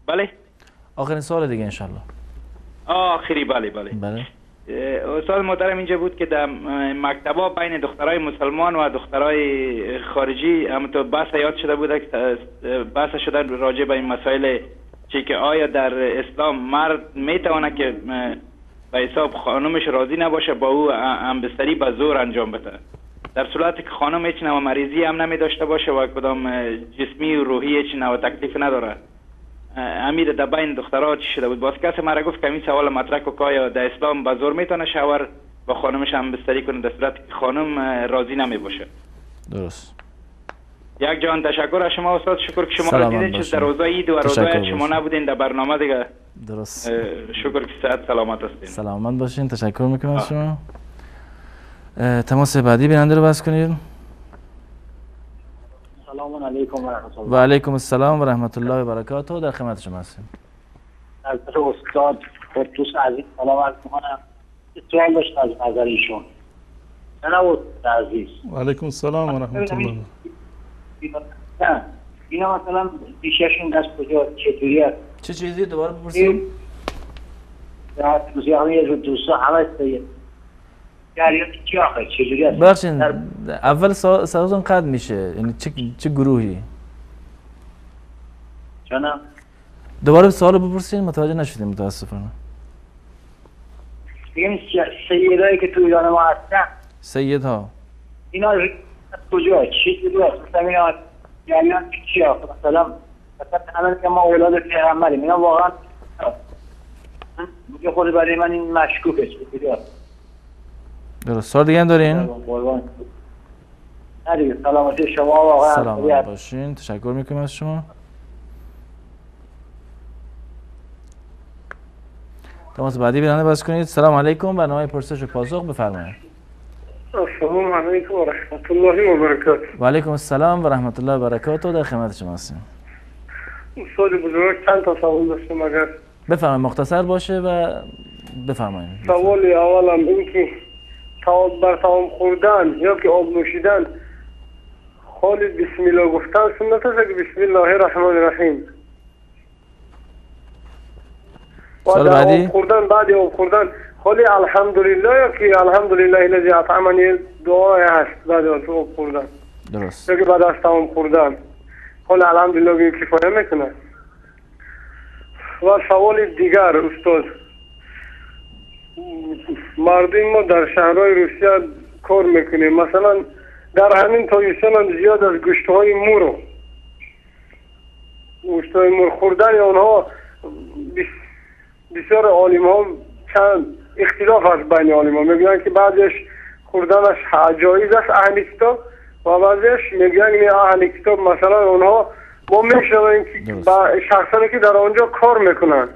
بله آخرین سوال دیگه انشالله. آخری بله. استاد محترم اینجا بود که در مکتبا بین دخترای مسلمان و دخترای خارجی هم تو بحث یاد شده بود که بحث شده راجع به این مسائل چی که آیا در اسلام مرد میتونه که به حساب خانمش راضی نباشه با او همبستری به زور انجام بده، در صورتی که خانم هیچ نوع مریضی هم نمی داشته باشه و کدام جسمی و روحی هیچ نوع تکلیف نداره. امیر در بین دخترها چی شده بود؟ باز کسی مرا گفت که این سوال مطرح که آیا در اسلام به زور میتونه شوهر با خانمش هم بستری کنه در صورتی که خانم راضی نمی باشه. درست. یک جان تشکر از شما استاد، شکر که شما را دیدید چه در روزای عید و روزای شما نبودین در برنامه دیگه. درست. شکر که صحت سلامت هستین. سلامت باشین، تشکر میکنم از شما. تماس بعدی بیننده رو بس کنید. سلام علیکم و رحمت الله. و علیکم السلام و رحمت الله و برکاته. در خدمت شما هستیم. از استاد قدوس عزیز سلام عرض می‌کنم. سوال داشتم از نظر ایشون. جناب عزیز. و علیکم السلام و رحمت الله. اینا مثلا پیششون دست کجا چطوری است؟ چه چیزی دوباره بپرسید؟ در توضیح همه یه دوستا همه استایی جریان چی آخه چجوری است؟ بخشین اول سوالتون قد میشه، یعنی چه گروهی؟ جانم دوباره سوال بپرسین، متوجه نشدیم متاسفانه. بگیم سیدایی که توی ایران ما هستن، سیدها اینا کجا چجوری است؟ مثلا اینا جریان چی آخه؟ مثلا همه که ما اولاد پیغمبریم، اینا واقعا میگه خود برای من این مشکوکه چجوری است؟ درست. سوال دیگه هم دارین؟ نه دیگه، سلامتی شما واقعا. سلامت باشین، تشکر میکنم از شما. تماس بعدی بیننده باز کنید. سلام علیکم، برنامه پرسش و پاسخ بفرمایید. السلام علیکم و رحمت الله و برکاته. و علیکم السلام و رحمت الله و برکاته. در خدمت شما هستیم. استاد بزرگ چند تا سوال داشتم اگر بفرمایید، مختصر باشه و بفرمایید. سوال اولم این که بر طعام خوردن یا که آب نوشیدن خالی بسم الله گفتن سنت است که بسم الله الرحمن الرحیم و سوال در بعدی؟ آب خوردن بعد آب خوردن خالی الحمدلله یا که الحمدلله الذی اطعمنی دعای هست بعد از آب خوردن درست. یا که بعد از طعام خوردن خالی الحمدلله بگیم کفایه میکنه. و سوال دیگر استاد، مردم ما در شهرهای روسیه کار میکنیم، مثلا در همین تایستان هم زیاد از گوشتهای مور خوردن اونها بسیار عالم ها چند اختلاف است بین عالم ها، میگن که بعضیش خوردنش جایز است اهل کتاب و بعضیش میگن اهل کتاب مثلا اونها ما میشنویم که شخصانی که در آنجا کار میکنن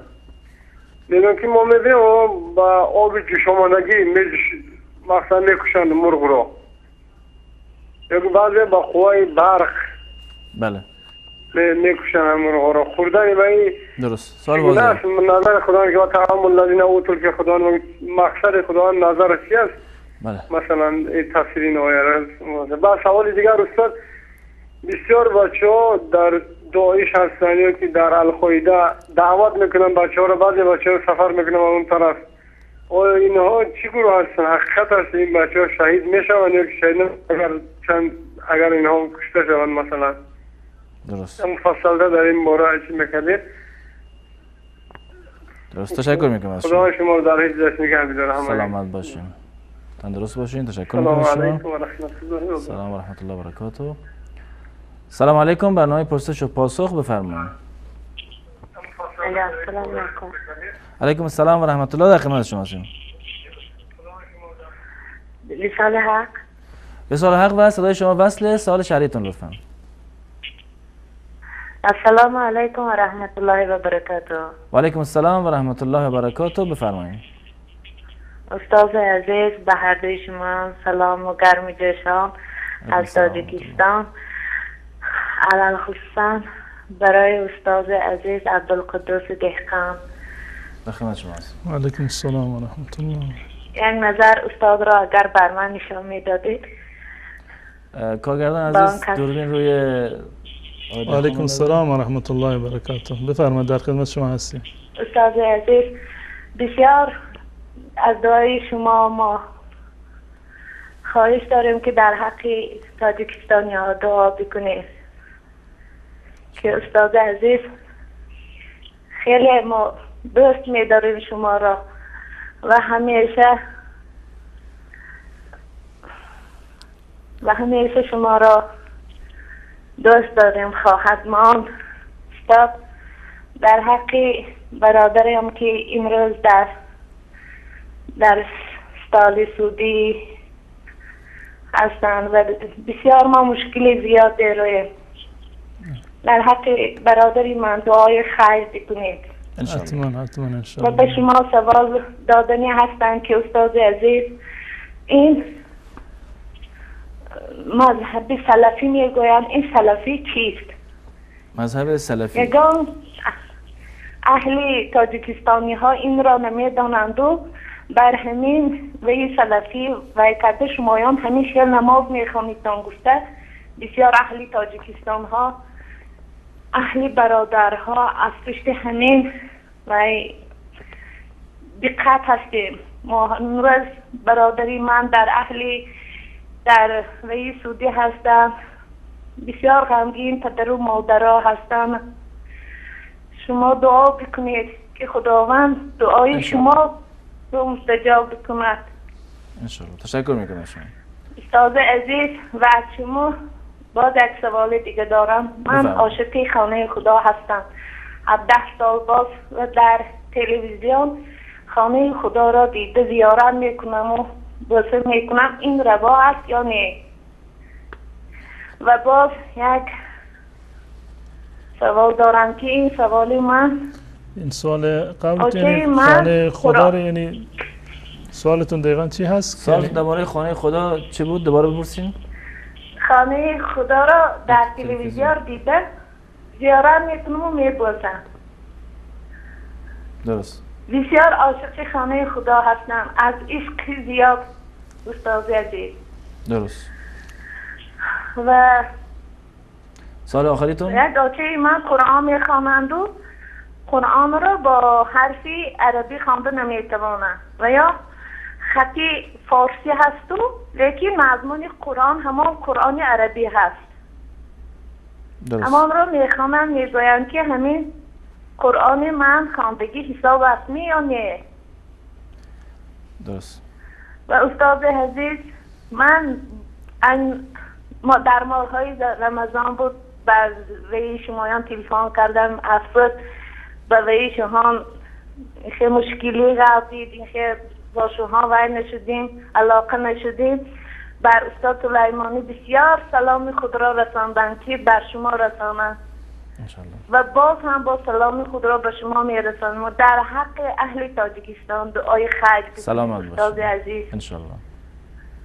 میگن که ما میبینیم با آب جوشامانگی مثلا میکشن مرغ را یا بعضی با قوای برق بله میکشن مرغ را خوردن و این درست. سوال واضحه. نظر خدا که تعام الذین اوتوا که خدا مقصد خدا نظر چی است؟ بله. مثلا این تفسیر آیه. بعد سوال دیگر استاد، بسیار بچه‌ها در داعش هستن یا که در القاعده دعوت میکنن بچه‌ها را، بعضی بچه‌ها سفر میکنن اون طرف. آیا اینها چی گروه هستن؟ حقیقت است این بچه‌ها شهید میشوند یا که شهید اگر اینها کشته شوند مثلا؟ درست. مفصل در این باره چی میکنید؟ درست. تشکر میکنم از شما. خدا شما رو در حفظش نگه می‌داره. سلامت باشین. تندرست باشین. تشکر میکنم. سلام علیکم و رحمت الله. سلام و رحمت الله و برکاته. سلام علیکم. برنامه پرسش و پاسخ بفرمایید. سلام علیکم. علیکم السلام و رحمت الله. در خدمت شما هستیم. لسان حق. به سوال حق و صدای شما وصله. سوال شرعیتون لطفا. السلام علیکم و رحمت الله و برکاته. و علیکم السلام و رحمت الله و برکاته. بفرمایید. استاد عزیز، به هر دوی شما سلام و گرم جوشان از تاجیکستان. علل خصوصا برای استاد عزیز عبدالقدوس دهقان. در خدمت شما هستیم. و علیکم السلام و رحمت الله. یک نظر استاد را اگر بر من نشان میدادید. کارگردان عزیز دوربین روی و علیکم السلام و رحمت الله و برکاته. بفرمایید، در خدمت شما هستیم. استاد عزیز، بسیار از دعای شما ما خواهش داریم که در حق تاجیکستانی ها دعا بکنید که استاد عزیز خیلی ما دوست می‌داریم شما را و همیشه شما را دوست داریم. خواهدمان استاد، در حق برادرم که امروز در استال سعودی هستند و بسیار ما مشکل زیاد داریم، در حق برادری من دعای خیر بکنید. حتما و انشاءالله. به شما سوال دادنی هستند که استاد عزیز، این مذهب سلفی میگویند، این سلفی چیست؟ مذهب سلفی یگان اهل تاجیکستانی ها این را نمیدانند و بر همین وی سلفی و کرده شمایان همیشه نماز میخوانیدن گفته بسیار اهل تاجیکستان ها، اهل برادرها از پشت همین و دقت هستیم. ما امروز برادری من در وی سعودی هستند، بسیار غمگین پدر و مادرها هستند. شما دعا بکنید که خداوند دعای شما رو مستجاب بکند. انشاءالله. تشکر میکنم شما. استاد عزیز، و از شما باز یک سوال دیگه دارم. من عاشق خانه خدا هستم 17 سال باز و در تلویزیون خانه خدا را دیده زیارت میکنم و بسر میکنم. این روا است یا نه؟ و باز یک سوال دارم که این سوال من این سوال قبل یعنی خانه خدا رو، یعنی سوالتون دقیقا چی هست؟ سوال درباره خانه خدا چی بود؟ دوباره بپرسین. خانه خدا را در تلویزیون دیده زیارت میکنم و میبوسم. درست. بسیار عاشق خانه خدا هستم، از عشق زیاد استاد عزیز. درست. و سال آخریتون؟ یک بچه من قرآن میخوانند و قرآن را با حرفی عربی خوانده نمیتوانند و یا خطی فارسی هست و لیکن مضمون قرآن همان قرآن عربی هست. درست. اما را میخوانند میگویند که همین قرآن من خواندگی حساب اسمی یا نه؟ درست. و استاد عزیز، من در ماه‌های رمضان بود به وی شمایان تلفن کردم، افراد به وی شما خیلی مشکلی قضید، این خیلی با شما وای نشدیم، علاقه نشدیم. بر استاد سلیمانی بسیار سلام خود را رساندن که بر شما رسانند و باز هم با سلام خود را به شما میرسانم و در حق اهل تاجیکستان دعای خیر سلامت استاد عزیز انشالله.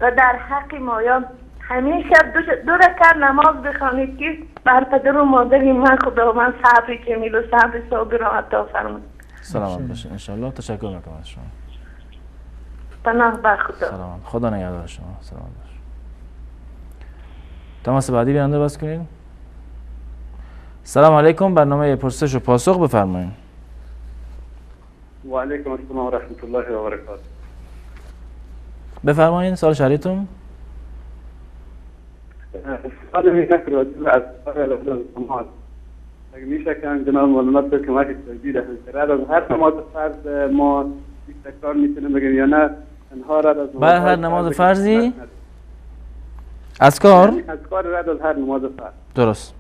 و در حق مایان همیشه دو رکعت نماز بخوانید که بر پدر و مادر من خداوند صبر جمیل و صبر صابر را عطا فرماید. سلامت باشین انشالله. تشکر میکنم از شما. پناه بر خدا. سلامت. خدا نگهدار شما. سلامت باش. تماس بعدی بیننده بس کنید. سلام علیکم. برنامه پرسش و پاسخ بفرمایید. و علیکم السلام و رحمت الله و برکاته. بفرمایید سوال شرعیتون. سوال میشه که از سوال اگه میشه که جناب مولانا تو کمک توضیح دهند. از هر نماز فرض ما تکرار میتونیم بگیم یا نه تنها رد از بعد هر نماز فرضی اذکار اذکار رد از هر نماز فرض. درست.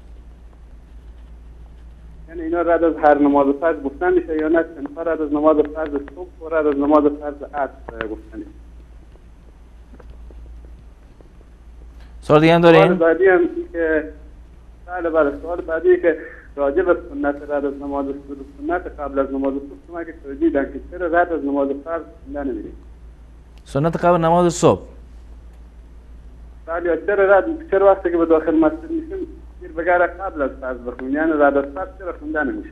یعنی اینا رد از هر نماز فرض گفتن میشه یا نه تنها رد از نماز فرض صبح و رد از نماز فرض عصر گفتن میشه. سوال دیگه هم دارین؟ سوال بعدی هم که بله سوال بعدی که راجع به سنت رد از نماز سنت قبل از نماز صبح که توضیح دادن که چرا رد از نماز فرض خوندن نمیشه. سنت قبل نماز صبح. بله چرا وقتی که به داخل مسجد میشیم گیر بگره قبل از فرض بخونیم، یعنی رد از فرض چرا خوندن نمیشه؟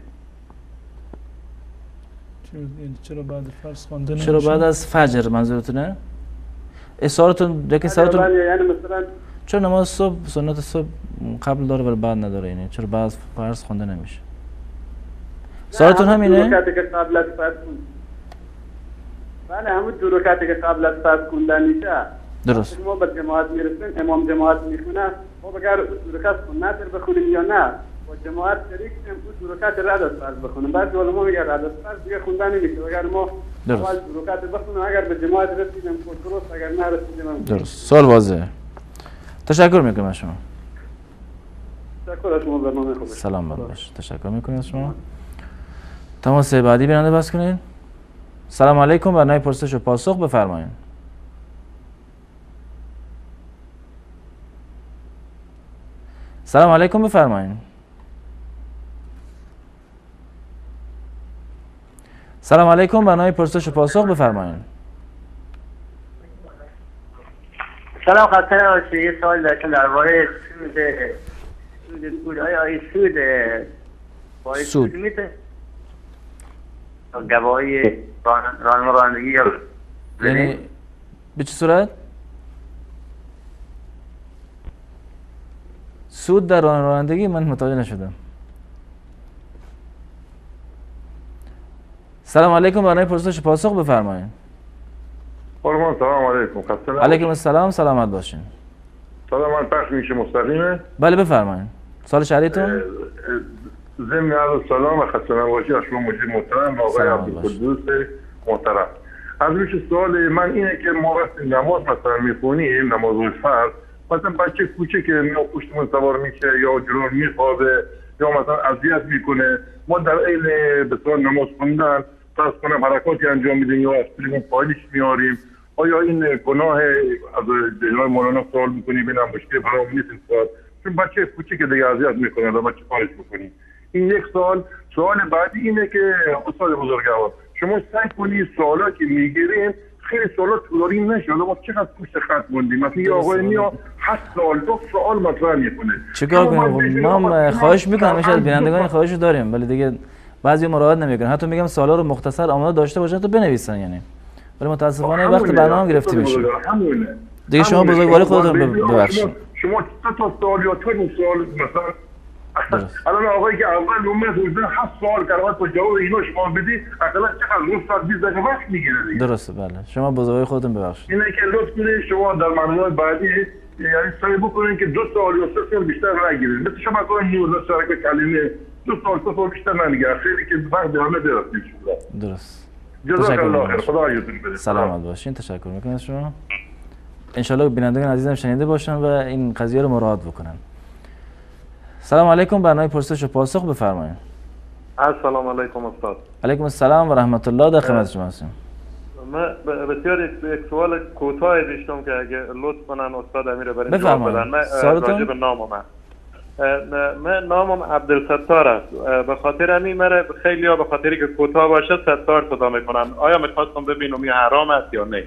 چرا بعد فرض خوانده نمیشه؟ چرا بعد از فجر منظورتونه؟ اصارتون یکی سرتون یعنی مثلا چرا نماز صبح سنت صبح قبل داره ولی بعد نداره، یعنی چرا بعد از فرض خوانده نمیشه؟ سوالتون همینه؟ که قبل از فرض بله همون دو رکعتی که قبل از فرض خوندن میشه. درست. ما به جماعت میرسیم امام جماعت میخونه ما بگر دو رکعت سنت رو بخونیم یا نه با جماعت شریک شیم دو رکعت رد از فرض بخونیم. بعضی علما میگن رد از فرض دیگه خوندن نمیشه، اگر ما اول دو رکعت بخونیم اگر به جماعت رسیدیم درست، اگر نه رسیدیم درست. سوال واضحه. تشکر میکنم از شما. تشکر از شما، برنامه خوبه. سلام باش. تشکر میکنم از شما. تماس بعدی بیننده بس کنید. سلام علیکم، برنامه پرسش و پاسخ بفرمایید. سلام علیکم بفرمایید. سلام علیکم، برنامه پرسش و پاسخ بفرمایید. سلام خسته نباشید. یه سوال داشتم درباره سود آیا سود میته گواهی رانندگی یا یعنی به چه صورت؟ سود در رانندگی من متوجه نشدم. سلام علیکم، برنامه پرسش و پاسخ بفرمایید. قربان سلام علیکم. خسته نباشید. علیکم السلام، سلامت باشین. سلام، من پخش میشه مستقیمه؟ بله بفرمایید. سال شهریتون؟ ضمن عرض سلام و خسته نباشید از شما مجید محترم و آقای عبدالقدوس محترم. از میشه سوال من اینه که ما وقتی نماز مثلا میخونیم نماز فرض، مثلا بچه کوچه که پشتمون سوار میشه یا جلو میخوابه یا مثلا اذیت میکنه، ما در عین به صورت نماز خوندن فرض کنم حرکاتی انجام میدیم یا از پلیمون پایلیش میاریم، آیا این گناه از جناب مولانا سوال میکنی ببینم مشکل برام نیست این سوال، چون بچه کوچه که دیگه اذیت میکنه و بچه پایش میکنیم. این یک سوال. سوال بعدی اینه که استاد بزرگوار شما سعی کنید سوالا که میگیریم خیلی سوالا طولانی نشه، ما چقدر پشت خط موندیم، مثلا یه آقای میاد 8 سال 2 سوال مطرح میکنه. چیکار کنیم؟ ما خواهش میکنم میشه بینندگان خواهشو داریم ولی دیگه بعضی مراعات نمیکنن، حتی میگم سوالا رو مختصر آماده داشته باشن تا بنویسن، یعنی ولی متاسفانه وقت برنامه گرفته میشه دیگه. شما بزرگواری خودتون ببخشید. شما 3 تا سوال یا 4 سوال مثلا الان آقایی که اول اومد حدود 7 سوال کرد تو جواب اینو شما بدی اقلا چقدر 9 ساعت 20 دقیقه وقت میگیره دیگه. درسته بله. شما بزرگواری خودتون ببخشید. اینه که لطف کنید شما در برنامه بعدی یعنی سعی بکنید که 2 سال یا 3 سال بیشتر نگیرید. مثل شما کار نیوز شرکت کلمه 2 سال 3 سال بیشتر نگیرید، خیلی که وقت همه درست میشه. درست. جزاک الله خیر. خدا یارتون بده. سلامت باشین. تشکر میکنم از شما. ان شاء الله بینندگان عزیزم شنیده باشن و این قضیه رو مراعات بکنن. سلام علیکم، برنامه پرسش و پاسخ بفرمایید. السلام علیکم استاد. علیکم السلام و رحمت الله، در خدمت شما هستم. من بسیار یک سوال کوتاه داشتم که اگه لطف کنن استاد امیر برای جواب بدن. من راجع به نامم من نامم عبدالستار است، به خاطر همین مرا خیلی ها به خاطری که کوتاه باشه ستار صدا میکنن. آیا میخواستم ببینم این حرام است یا نه؟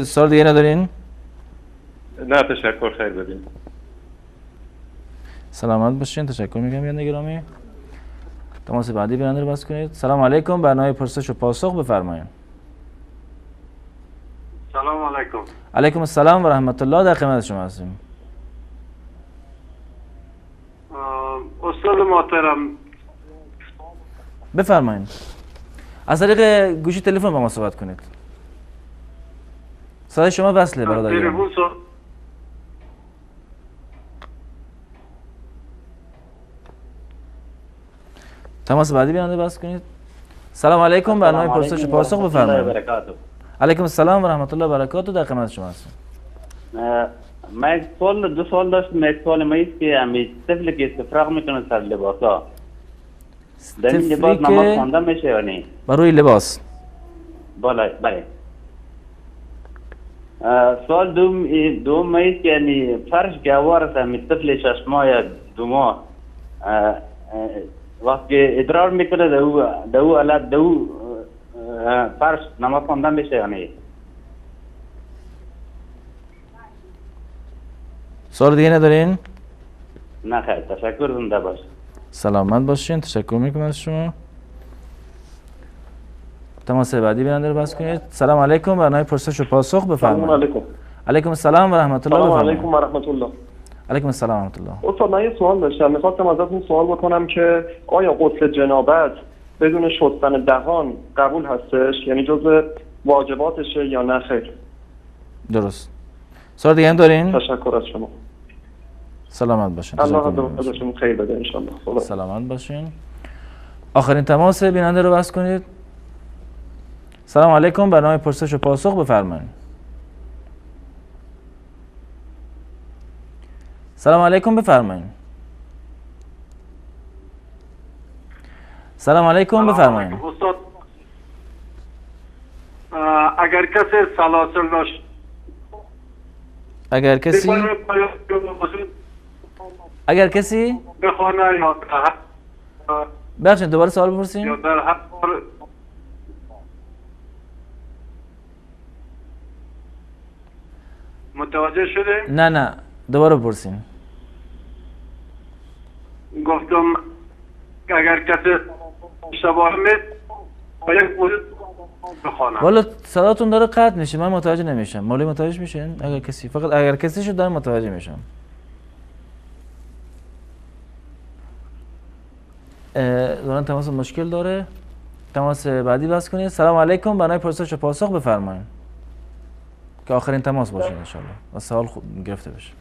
سوال دیگه ندارین؟ نه تشکر، خیر بدین. سلامت باشین. تشکر میگم بیننده گرامی. تماس بعدی بیننده رو بس کنید. سلام علیکم، برنامه پرسش و پاسخ بفرمایید. سلام علیکم. علیکم السلام و رحمت الله، در خدمت شما هستیم. استاد محترم بفرمایید. از طریق گوشی تلفن با ما صحبت کنید. صدای شما وصله برادر گرامی. تماس بعدی بیننده بس کنید. سلام علیکم، برنامه پرسش و پاسخ بفرمایید. علیکم السلام و رحمت الله و برکاته. در خدمت شما هستم. من دو سوال داشتم. یک سوال ما است که امی طفلی که استفراغ میکنه سر لباسا، در این لباس نماز خوانده میشه یا نه؟ بروی لباس. بله. سوال دوم ما است که یعنی فرش گوار است امی طفل 6 ماه یا 2 ماه وقتی ادرار میکنه دو علت دو فرش نماز خوانده میشه یا نه؟ سوال دیگه ندارین؟ نه خیر، تشکر. زنده باش. سلامت باشین. تشکر میکنم از شما. تماس بعدی بیننده رو بس کنید. سلام علیکم. برنامه پرسش و پاسخ بفرمایید. سلام علیکم. علیکم السلام و رحمت الله. سلام علیکم و رحمت الله. علیکم السلام و رحمت الله. استاد من یه سوال داشتم. میخواستم ازتون سوال بکنم که آیا غسل جنابت بدون شستن دهان قبول هستش؟ یعنی جزء واجباتشه یا نه خیر؟ درست. سوال دیگه هم دارین؟ تشکر از شما. سلامت باشین. الله ازتون خیر بده ان شاء الله. سلامت باشین. آخرین تماس بیننده رو بس کنید. سلام علیکم. برنامه پرسش و پاسخ بفرمایید. سلام علیکم بفرمایید. سلام علیکم بفرمایید. استاد اگر کسی سلاسل داشت، اگر کسی بخوانه یا بخشید دوباره سوال بپرسین. یا در هر بار متوجه شده؟ نه دوباره بپرسین. گفتم اگر کسی اشتباه میت باید بخوانه. والا صداتون داره قطع میشه، من متوجه نمیشم. مولی متوجه میشین؟ اگر کسی فقط اگر کسی شد دارم متوجه میشم. دوران تماس مشکل داره. تماس بعدی بس کنید. سلام علیکم. برنامه پرسش و پاسخ بفرمایید که آخرین تماس باشه ان شاء الله و سوال گرفته بشه.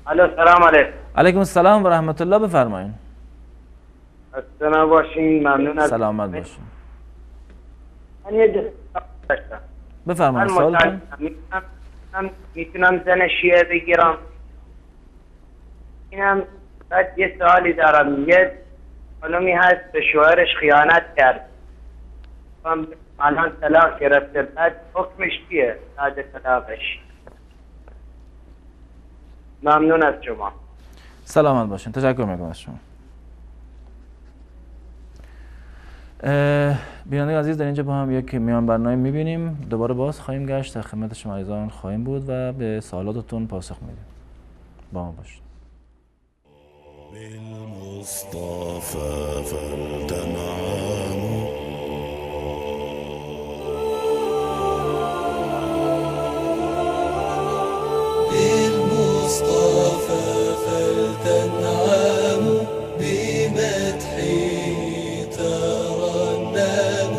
الو سلام علیکم. علیکم السلام و رحمت الله. بفرمایید. خسته باشین. ممنون از سلامت باشین. من یه داشتم. بفرمایید سوالتون. میتونم زن شیعه بگیرم؟ اینم بعد یه سوالی دارم. یه خانمی هست به شوهرش خیانت کرد، الان طلاق گرفته، بعد حکمش چیه بعد طلاقش؟ ممنون از شما. سلامت باشین. تشکر میکنم از شما. بیننده عزیز، در اینجا با هم یک میان برنامه میبینیم. دوباره باز خواهیم گشت، در خدمت شما عزیزان خواهیم بود و به سوالاتتون پاسخ میدیم. با ما باشید. بالمصطفى فلتنعم بالمصطفى فلتنعم بمدحه ترنم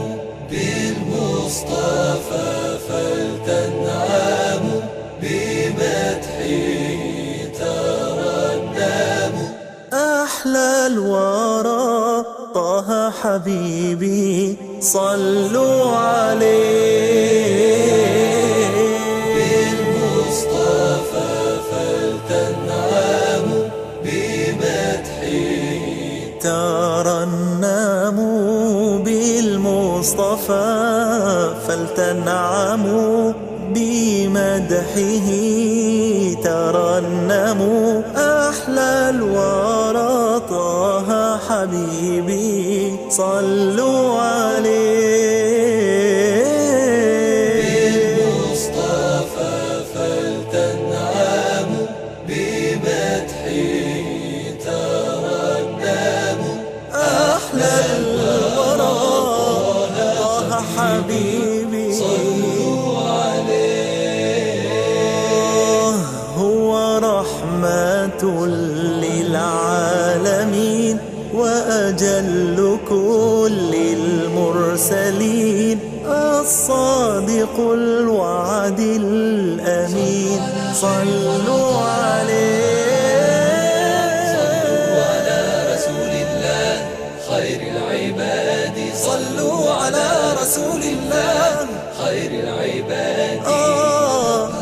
بالمصطفى فلتنعم بمدحه أحلى الورى طه حبيبي صلوا عليه بالمصطفى فلتنعموا بمدحه ترنموا بالمصطفى فلتنعموا بمدحه ترنموا أحلى الورى طه حبيبي صلوا عليه بالمصطفى فلتنعموا بمدحه ترنموا أحلى الورى طه حبيبي صلوا عليه هو رحمة للعالمين وأجل كل المرسلين الصادق الوعد الأمين صلوا عليه صلوا على رسول الله خير العباد صلوا على رسول خير العباد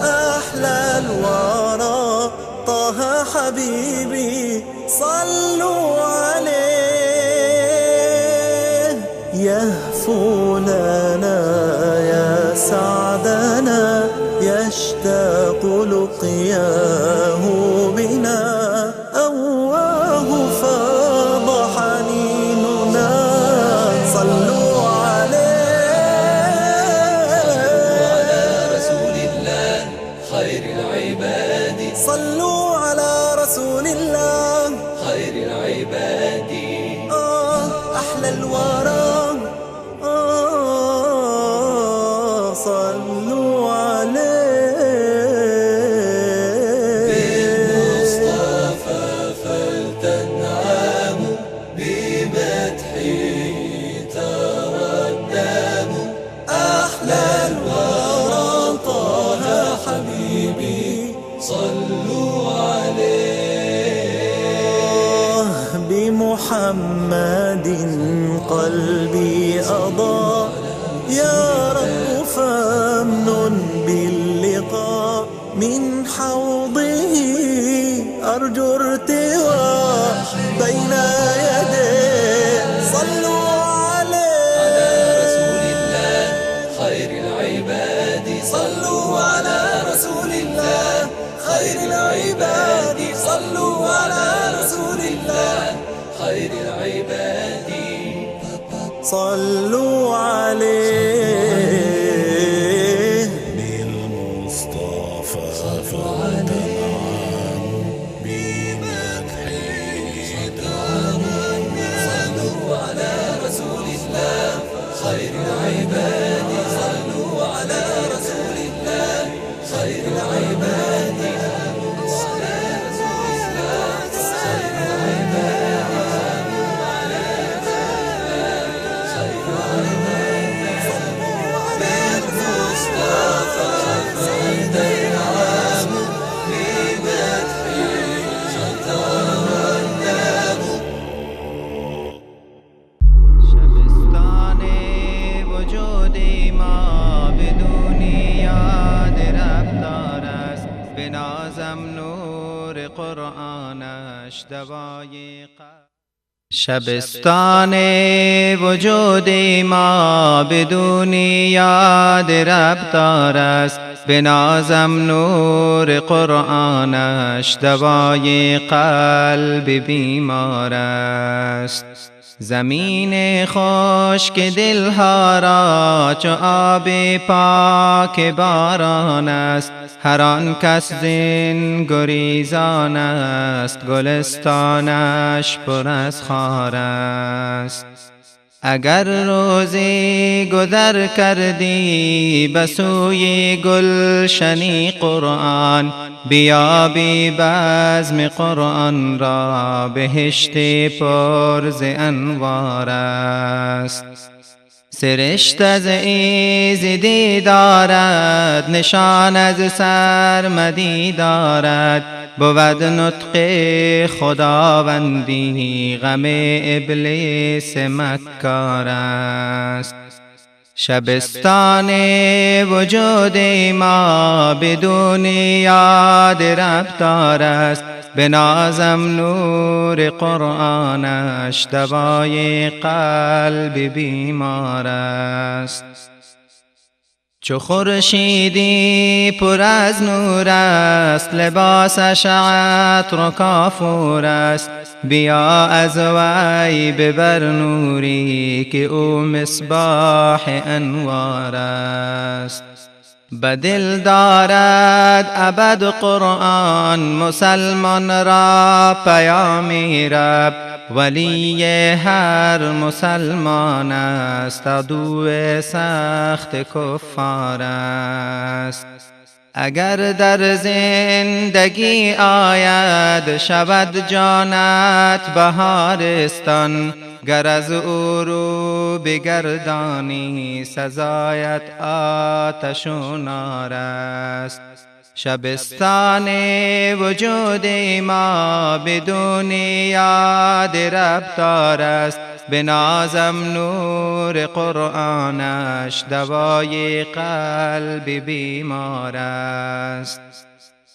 أحلى الورى طه حبيبي صلوا عليه يهفو لنا يا سعدنا يشتاق لقياه بنا أواه فاض حنيننا صلوا عليه على رسول الله خير العباد صلوا على رسول الله خير العباد أحلى الورى صلوا عليه بالمصطفى فلتنعموا بمدحه تردموا أحلى الورى طه حبيبي صلوا عليه بمحمد قلبي أضاء يا رب فامنن باللقاء من حوضه أرجو ارتواء بين يديه صلوا عليه على رسول الله خير العباد صلوا على رسول الله خير العباد صلوا على رسول الله خير العباد صلوا عليه بالمصطفى فلتنعموا بمدحه صلوا على رسول الله خير العباد صلوا على رسول الله خير العباد شبستان وجود ما بدون یاد ربطار است بنازم نور قرآنش دوای قلب بیمار است زمین خشک دلها را چو آب پاک باران است هر آن کس زین گریزان است گلستانش پر از خار است اگر روزی گذر کردی به سوی گلشنی قرآن بیابی بزم قرآن را بهشت پر ز انوار است سرشت از ایزدی دارد نشان از سرمدی دارد بود نطق خداوندی غم ابلیس مکار است شبستان وجود ما بدون یاد ربطار است بنازم نور قرآنش دوای قلب بیمار است چو خورشیدی پر از نور است لباسش عطر و کافور است بیا از وی ببر نوری که او مصباح انوار است بدل دارد ابد قرآن مسلمان را پیامی رب ولی هر مسلمان است عدو سخت کفار است اگر در زندگی آید شود جانت بهارستان گر از او رو بگردانی سزایت آتش و نار است شبستان وجود ما بدون یاد ربطار است بنازم نور قرآنش دوای قلب بیمار است.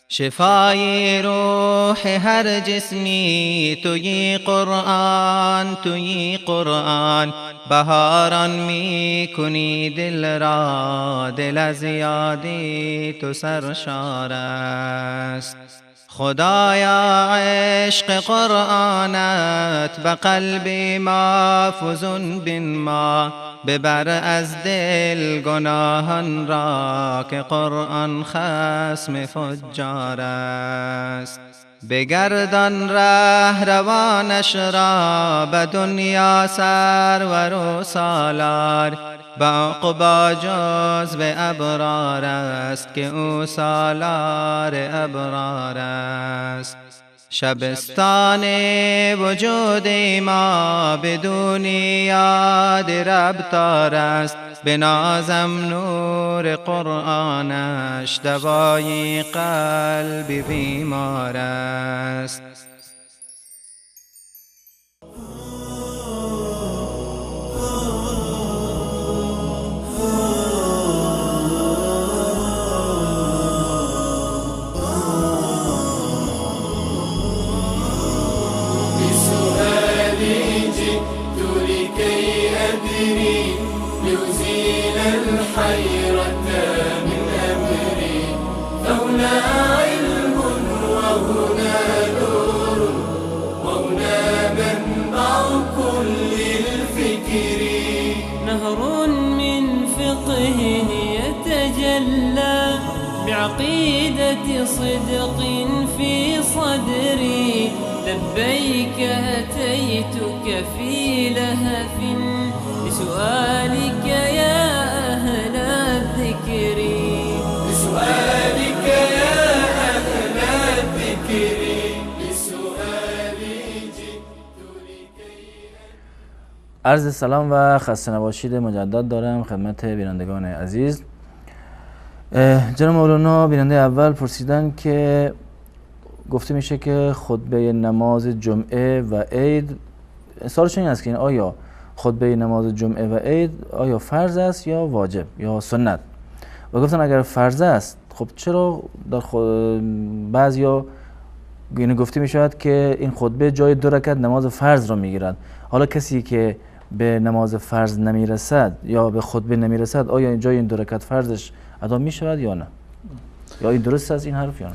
شفای روح هر جسمی توی قرآن، توی قرآن. بهاران می کنی دل را، دل از یادی تو سرشار است. خدایا عشق قرآنت به قلب ما فزون بن ما. ببر از دل گناهان را که قرآن خصم فجار است. بگردان ره روانش را به دنیا سرور و سالار. به عقبی جز به ابرار است که او سالار ابرار است. شبستان وجود ما بدون یاد ربطار است. بنازم نور قرآنش دوای قلب بیمار است. الحيرة من أمري، فهنا علم وهنا نور وهنا منبع كل الفكر. نهر من فقه يتجلى بعقيدة صدق في صدري. لبيك أتيتك في لهف لسؤالك يا أهل الذكر. لسؤالك يا أهل الذكر. لسؤالي جئت لكي. عرض سلام و خسته نباشید مجدد دارم خدمت بینندگان عزیز. جناب مولانا بیننده اول پرسیدن که گفته میشه که خطبه نماز جمعه و عید، سوالشون این است که آیا خطبه نماز جمعه و عید آیا فرض است یا واجب یا سنت؟ و گفتن اگر فرض است خب چرا در بعضیا یعنی گفته میشود که این خطبه جای 2 رکعت نماز فرض را میگیرد. حالا کسی که به نماز فرض نمیرسد یا به خطبه نمیرسد آیا جای این 2 رکعت فرضش ادا میشود یا نه؟ یا این درست است این حرف یا نه؟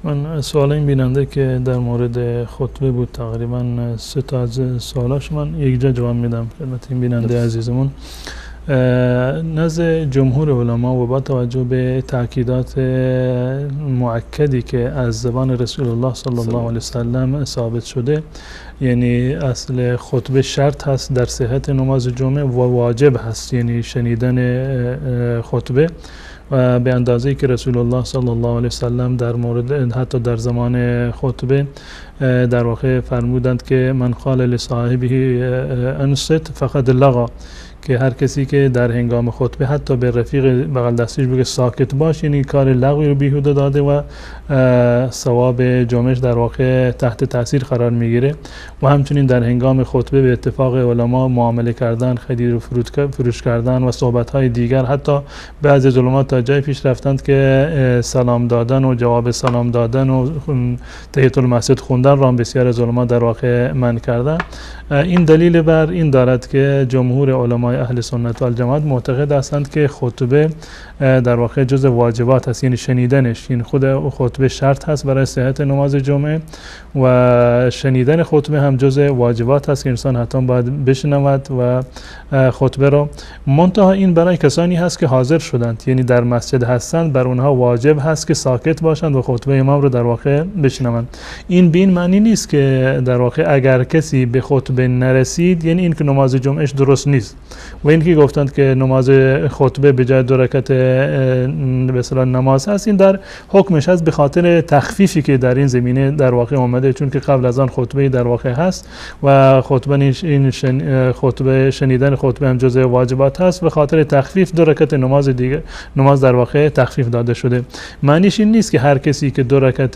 من سوال این بیننده که در مورد خطبه بود، تقریبا 3 تا از سوالاش من یک جا جواب میدم خدمت این بیننده عزیزمون. نزد جمهور علما و با توجه به تاکیدات مؤکدی که از زبان رسول الله صلی الله علیه وسلم ثابت شده، یعنی اصل خطبه شرط هست در صحت نماز جمعه و واجب هست، یعنی شنیدن خطبه. و به اندازه‌ای که رسول الله صلی الله علیه وسلم در مورد حتی در زمان خطبه در واقع فرمودند که من قال لصاحبه انصت فقد لغا، که هر کسی که در هنگام خطبه حتی به رفیق بغل دستیش بگه ساکت باش، یعنی کار لغوی رو بیهوده داده و ثواب جمعش در واقع تحت تاثیر قرار میگیره. و همچنین در هنگام خطبه به اتفاق علما معامله کردن، خرید و فروش کردن و صحبت‌های دیگر، حتی بعضی از علما تا جای پیش رفتند که سلام دادن و جواب سلام دادن و تحیت المسجد خوندن را بسیار از علما در واقع منع کردن. این دلیل بر این دارد که جمهور علمای اهل سنت و الجماعت معتقد هستند که خطبه در واقع جز واجبات است، یعنی شنیدنش، این خود خطبه شرط هست برای صحت نماز جمعه و شنیدن خطبه هم جز واجبات هست که انسان حتما باید بشنود و خطبه را. منتها این برای کسانی هست که حاضر شدند، یعنی در مسجد هستند، بر اونها واجب هست که ساکت باشند و خطبه امام رو در واقع بشنوند. این به این معنی نیست که در واقع اگر کسی به خطبه نرسید یعنی این که نماز جمعهش درست نیست. و اینکه گفتند که نماز خطبه به جای 2 رکعت به اصطلاح نماز هست، این در حکمش هست به خاطر تخفیفی که در این زمینه در واقع اومده، چون که قبل از آن خطبه در واقع هست و خطبه خطبه شنیدن خطبه هم جزء واجبات هست، به خاطر تخفیف 2 رکعت نماز در واقع تخفیف داده شده. معنیش این نیست که هر کسی که 2 رکعت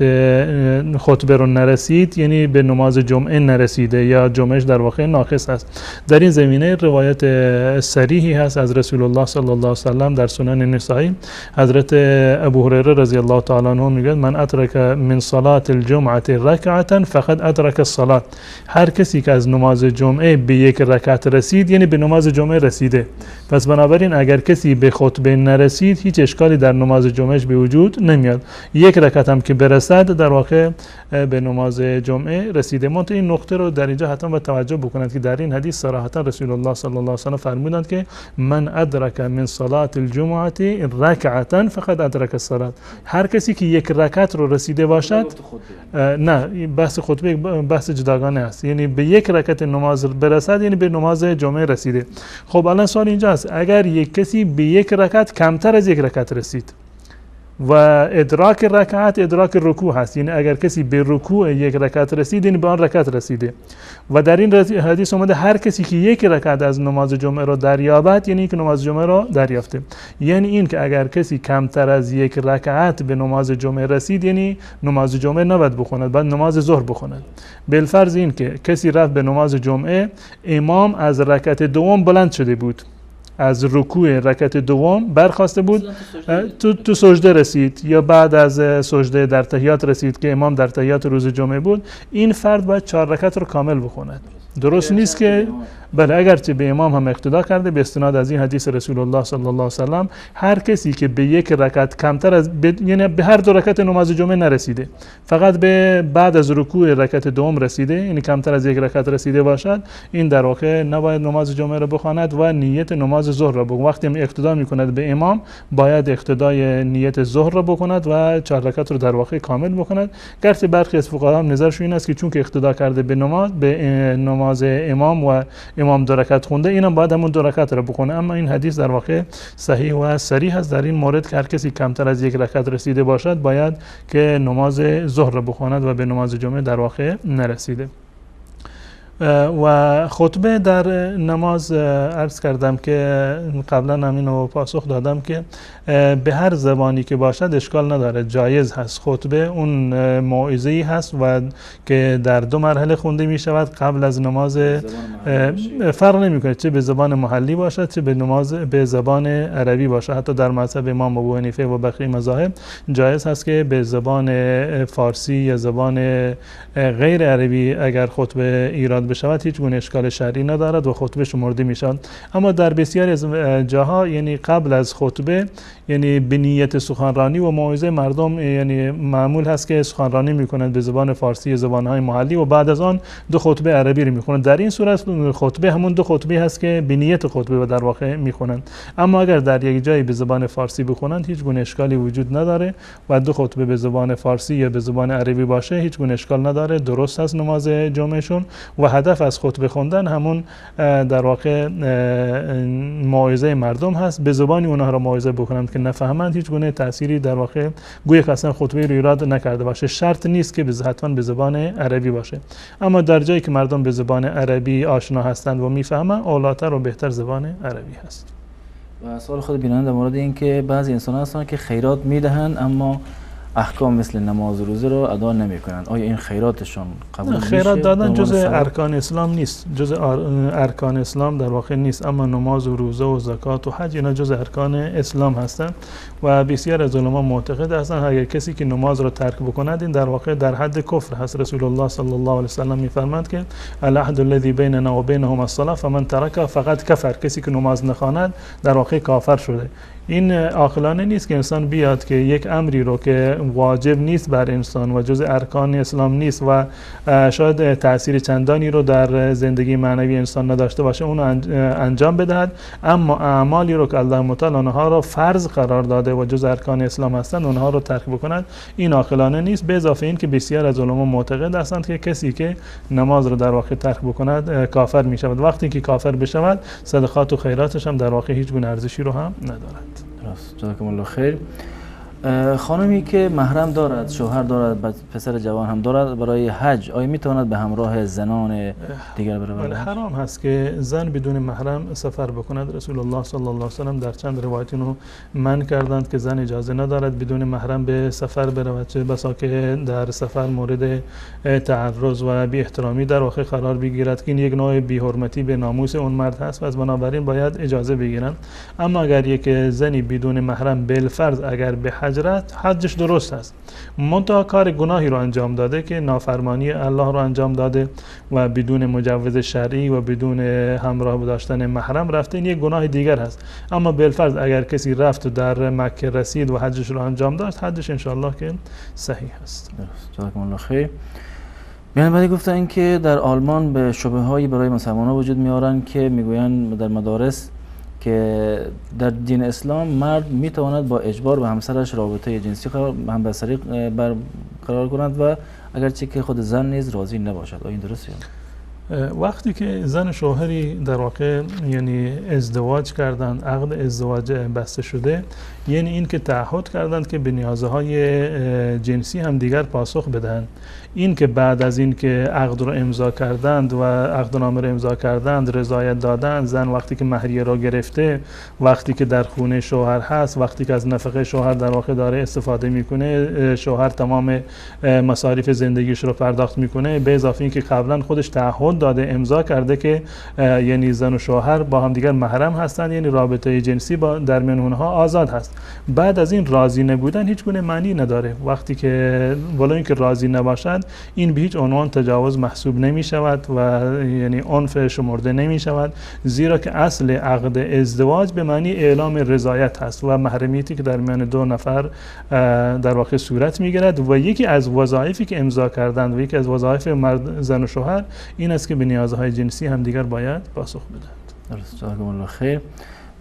خطبه رو نرسید یعنی به نماز جمعه نرسیده یا جمعهش در واقع ناقص است. در این زمینه روایت صریحی هست از رسول الله صلی الله علیه و سلم در سنن نسائی. حضرت ابو هریره رضی الله تعالی عنه میگه من ادرک من صلاه الجمعه رکعتا فقد ادرک الصلاه. هر کسی که از نماز جمعه به 1 رکعت رسید یعنی به نماز جمعه رسیده. پس بنابراین اگر کسی به خطبه نرسید هیچ اشکالی در نماز جمعهش به وجود نمیاد. 1 رکعت هم که برسد در واقع به نماز جمعه رسیده. منتها این نقطه رو در اینجا حتما توجه بکنید که در این حدیث صراحتا رسول الله صلی الله علیه و سلم فرمودند که من ادرک من صلاه الجمعه رکعتا فقد ادرک الصلاه. هر کسی که 1 رکعت رو رسیده باشد، نه بحث خطبه بحث جداگانه است، یعنی به 1 رکعت نماز برسد یعنی به نماز جمعه رسیده. خب الان سوال اینجا است اگر یک کسی به 1 رکعت کمتر از 1 رکعت رسید و ادراک رکعت ادراک رکوع هست، یعنی اگر کسی به رکوع 1 رکعت رسید یعنی به آن رکعت رسیده. و در این حدیث اومده هر کسی که 1 رکعت از نماز جمعه رو دریابد یعنی که نماز جمعه رو دریافته. یعنی این که اگر کسی کمتر از 1 رکعت به نماز جمعه رسید یعنی نماز جمعه نباید بخواند، بعد نماز ظهر بخواند. بالفرض این که کسی رفت به نماز جمعه، امام از رکعت دوم بلند شده بود، از رکوع رکعت دوم برخاسته بود، تو سجده رسید یا بعد از سجده در تحیات رسید که امام در تحیات روز جمعه بود، این فرد باید 4 رکعت رو کامل بخواند. درست نیست که بله اگرچه به امام هم اقتدا کرده به استناد از این حدیث رسول الله صلی الله علیه و سلم، هر کسی که به 1 رکعت کمتر از یعنی به هر 2 رکعت نماز جمعه نرسیده، فقط به بعد از رکوع رکعت دوم رسیده یعنی کمتر از 1 رکعت رسیده باشد، این در واقع نباید نماز جمعه را بخواند و نیت نماز ظهر را بکند. وقتی هم اقتدا میکند به امام باید اقتدای نیت ظهر را بکند و 4 رکعت رو در واقع کامل بکند. گرچه برخی از فقها هم نظرشون این است که چون که اقتدا کرده به نماز امام و امام 2 رکعت خونده، اینم باید همون 2 رکعت رو بخونه. اما این حدیث در واقع صحیح و صریح است در این مورد که هر کسی کمتر از 1 رکعت رسیده باشد باید که نماز ظهر رو بخواند و به نماز جمعه در واقع نرسیده. و خطبه در نماز عرض کردم که قبلا همین رو پاسخ دادم که به هر زبانی که باشد اشکال نداره، جایز هست. خطبه اون موعظه‌ای هست و که در 2 مرحله خونده می شود قبل از نماز، فرق نمیکنه چه به زبان محلی باشد چه به زبان عربی باشد. حتی در مذهب امام ابو حنیفه و بقیه مذاهب جایز هست که به زبان فارسی یا زبان غیر عربی اگر خطبه ایراد بشود هیچ گونه اشکال شرعی ندارد و خطبه شمرده می شود. اما در بسیاری از جاها یعنی قبل از خطبه یعنی به نیت سخنرانی و موعظه مردم یعنی معمول هست که سخنرانی میکنند به زبان فارسی زبانهای محلی و بعد از آن 2 خطبه عربی رو میخونند. در این صورت خطبه همون 2 خطبه هست که به نیت خطبه در واقع میخونند. اما اگر در یک جایی به زبان فارسی بخونند هیچ گونه اشکالی وجود نداره و 2 خطبه به زبان فارسی یا به زبان عربی باشه هیچ گونه اشکال نداره، درست است نماز جمعهشون. و هدف از خطبه خوندن همون در واقع موعظه مردم هست، به زبانی اونها را موعظه بکنند که نفهمند، هیچ گونه تأثیری در واقع گویا که اصلا خطبه رو ایراد نکرده باشه. شرط نیست که حتما به زبان عربی باشه، اما در جایی که مردم به زبان عربی آشنا هستند و میفهمند اولاتر و بهتر زبان عربی هست. و سوال خود بیننده در مورد این که بعضی انسان هستند که خیرات میدهند اما احکام مثل نماز و روزه رو ادا نمی‌کنند، آیا این خیراتشون قبول میشه؟ خیرات دادن جزء ارکان اسلام نیست، جزء ارکان اسلام در واقع نیست، اما نماز و روزه و زکات و حج اینا جزء ارکان اسلام هستند و بسیار از علما معتقد هستند اگر کسی که نماز رو ترک بکند این در واقع در حد کفر هست. رسول الله صلی الله علیه و سلم می‌فرماید که العهد الذی بیننا و بینهم الصلاه فمن ترکها فقد کفر. کسی که نماز نخواند در واقع کافر شده. این عاقلانه نیست که انسان بیاد که یک امری رو که واجب نیست بر انسان و جز ارکان اسلام نیست و شاید تأثیر چندانی رو در زندگی معنوی انسان نداشته باشه اون انجام بدهد، اما اعمالی رو که الله متعال آنها رو فرض قرار داده و جز ارکان اسلام هستند اونها رو ترک بکند. این عاقلانه نیست. به اضافه این که بسیار از علما معتقد هستند که کسی که نماز رو در واقع ترک بکند کافر می شود. وقتی که کافر بشود صدقات و خیراتش هم در واقع هیچ گونه ارزشی رو هم ندارد. درست. جزاکم الله خیر. خانمی که محرم دارد، شوهر دارد، پسر جوان هم دارد، برای حج آیا میتواند به همراه زنان دیگر برود؟ حرام هست که زن بدون محرم سفر بکند. رسول الله صلی الله علیه و سلم در چند روایت اینو منع کردند که زن اجازه ندارد بدون محرم به سفر برود، چه بسا که در سفر مورد تعرض و بی احترامی در واقع قرار بگیرد که این یک نوع بی حرمتی به ناموس اون مرد هست و از بنابراین باید اجازه بگیرند. اما اگر یک زنی بدون محرم بالفرض اگر به حجش درست است، منتها کار گناهی رو انجام داده که نافرمانی الله رو انجام داده و بدون مجوز شرعی و بدون همراه داشتن محرم رفته، این یک گناه دیگر هست. اما بالفرض اگر کسی رفت و در مکه رسید و حجش رو انجام داشت، حجش انشاءالله که صحیح است. جزاکم الله خیر. بعدی گفتن که در آلمان به شبههایی برای مسلمانان وجود میارن که میگویند در مدارس که در دین اسلام مرد میتواند با اجبار به همسرش رابطه جنسی همبستری برقرار کند و اگرچه که خود زن نیز راضی نباشد. آیا این درسته؟ وقتی که زن شوهری در واقع یعنی ازدواج کردند، عقد ازدواج بسته شده، یعنی این که تعهد کردند که به نیازهای جنسی هم دیگر پاسخ بدهند. این که بعد از این که عقد رو امضا کردند و عقدنامه رو امضا کردند رضایت دادند، زن وقتی که مهریه رو گرفته، وقتی که در خونه شوهر هست، وقتی که از نفقه شوهر در واقع داره استفاده میکنه، شوهر تمام مصارف زندگیش رو پرداخت میکنه، به اضافه این که قبلا خودش تعهد داده امضا کرده که یعنی زن و شوهر با هم دیگر محرم هستند، یعنی رابطه جنسی با در میان اونها آزاد هست. بعد از این راضی نبودن هیچ گونه معنی نداره. وقتی که ولی اینکه راضی نباشد، این به هیچ عنوان تجاوز محسوب نمی شود و یعنی عنف شمرده نمی شود، زیرا که اصل عقد ازدواج به معنی اعلام رضایت هست و محرمیتی که در میان دو نفر در واقع صورت می گیرد و یکی از وظایفی که امضا کردند و یکی از وظایف مرد زن و شوهر این است که به نیازهای جنسی هم دیگر باید پاسخ بدهند. درست. جزاکم الله خیر.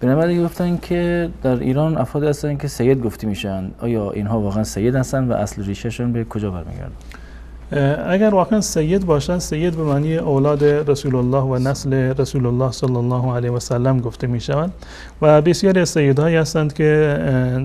بنابراین گفتن که در ایران افرادی هستند که سید گفته میشن، آیا اینها واقعا سید هستند و اصل ریشهشون به کجا برمیگرده؟ اگر واقعا سید باشند، سید به معنی اولاد رسول الله و نسل رسول الله صلی الله علیه و سلم گفته میشوند و بسیاری از سیدهایی هستند که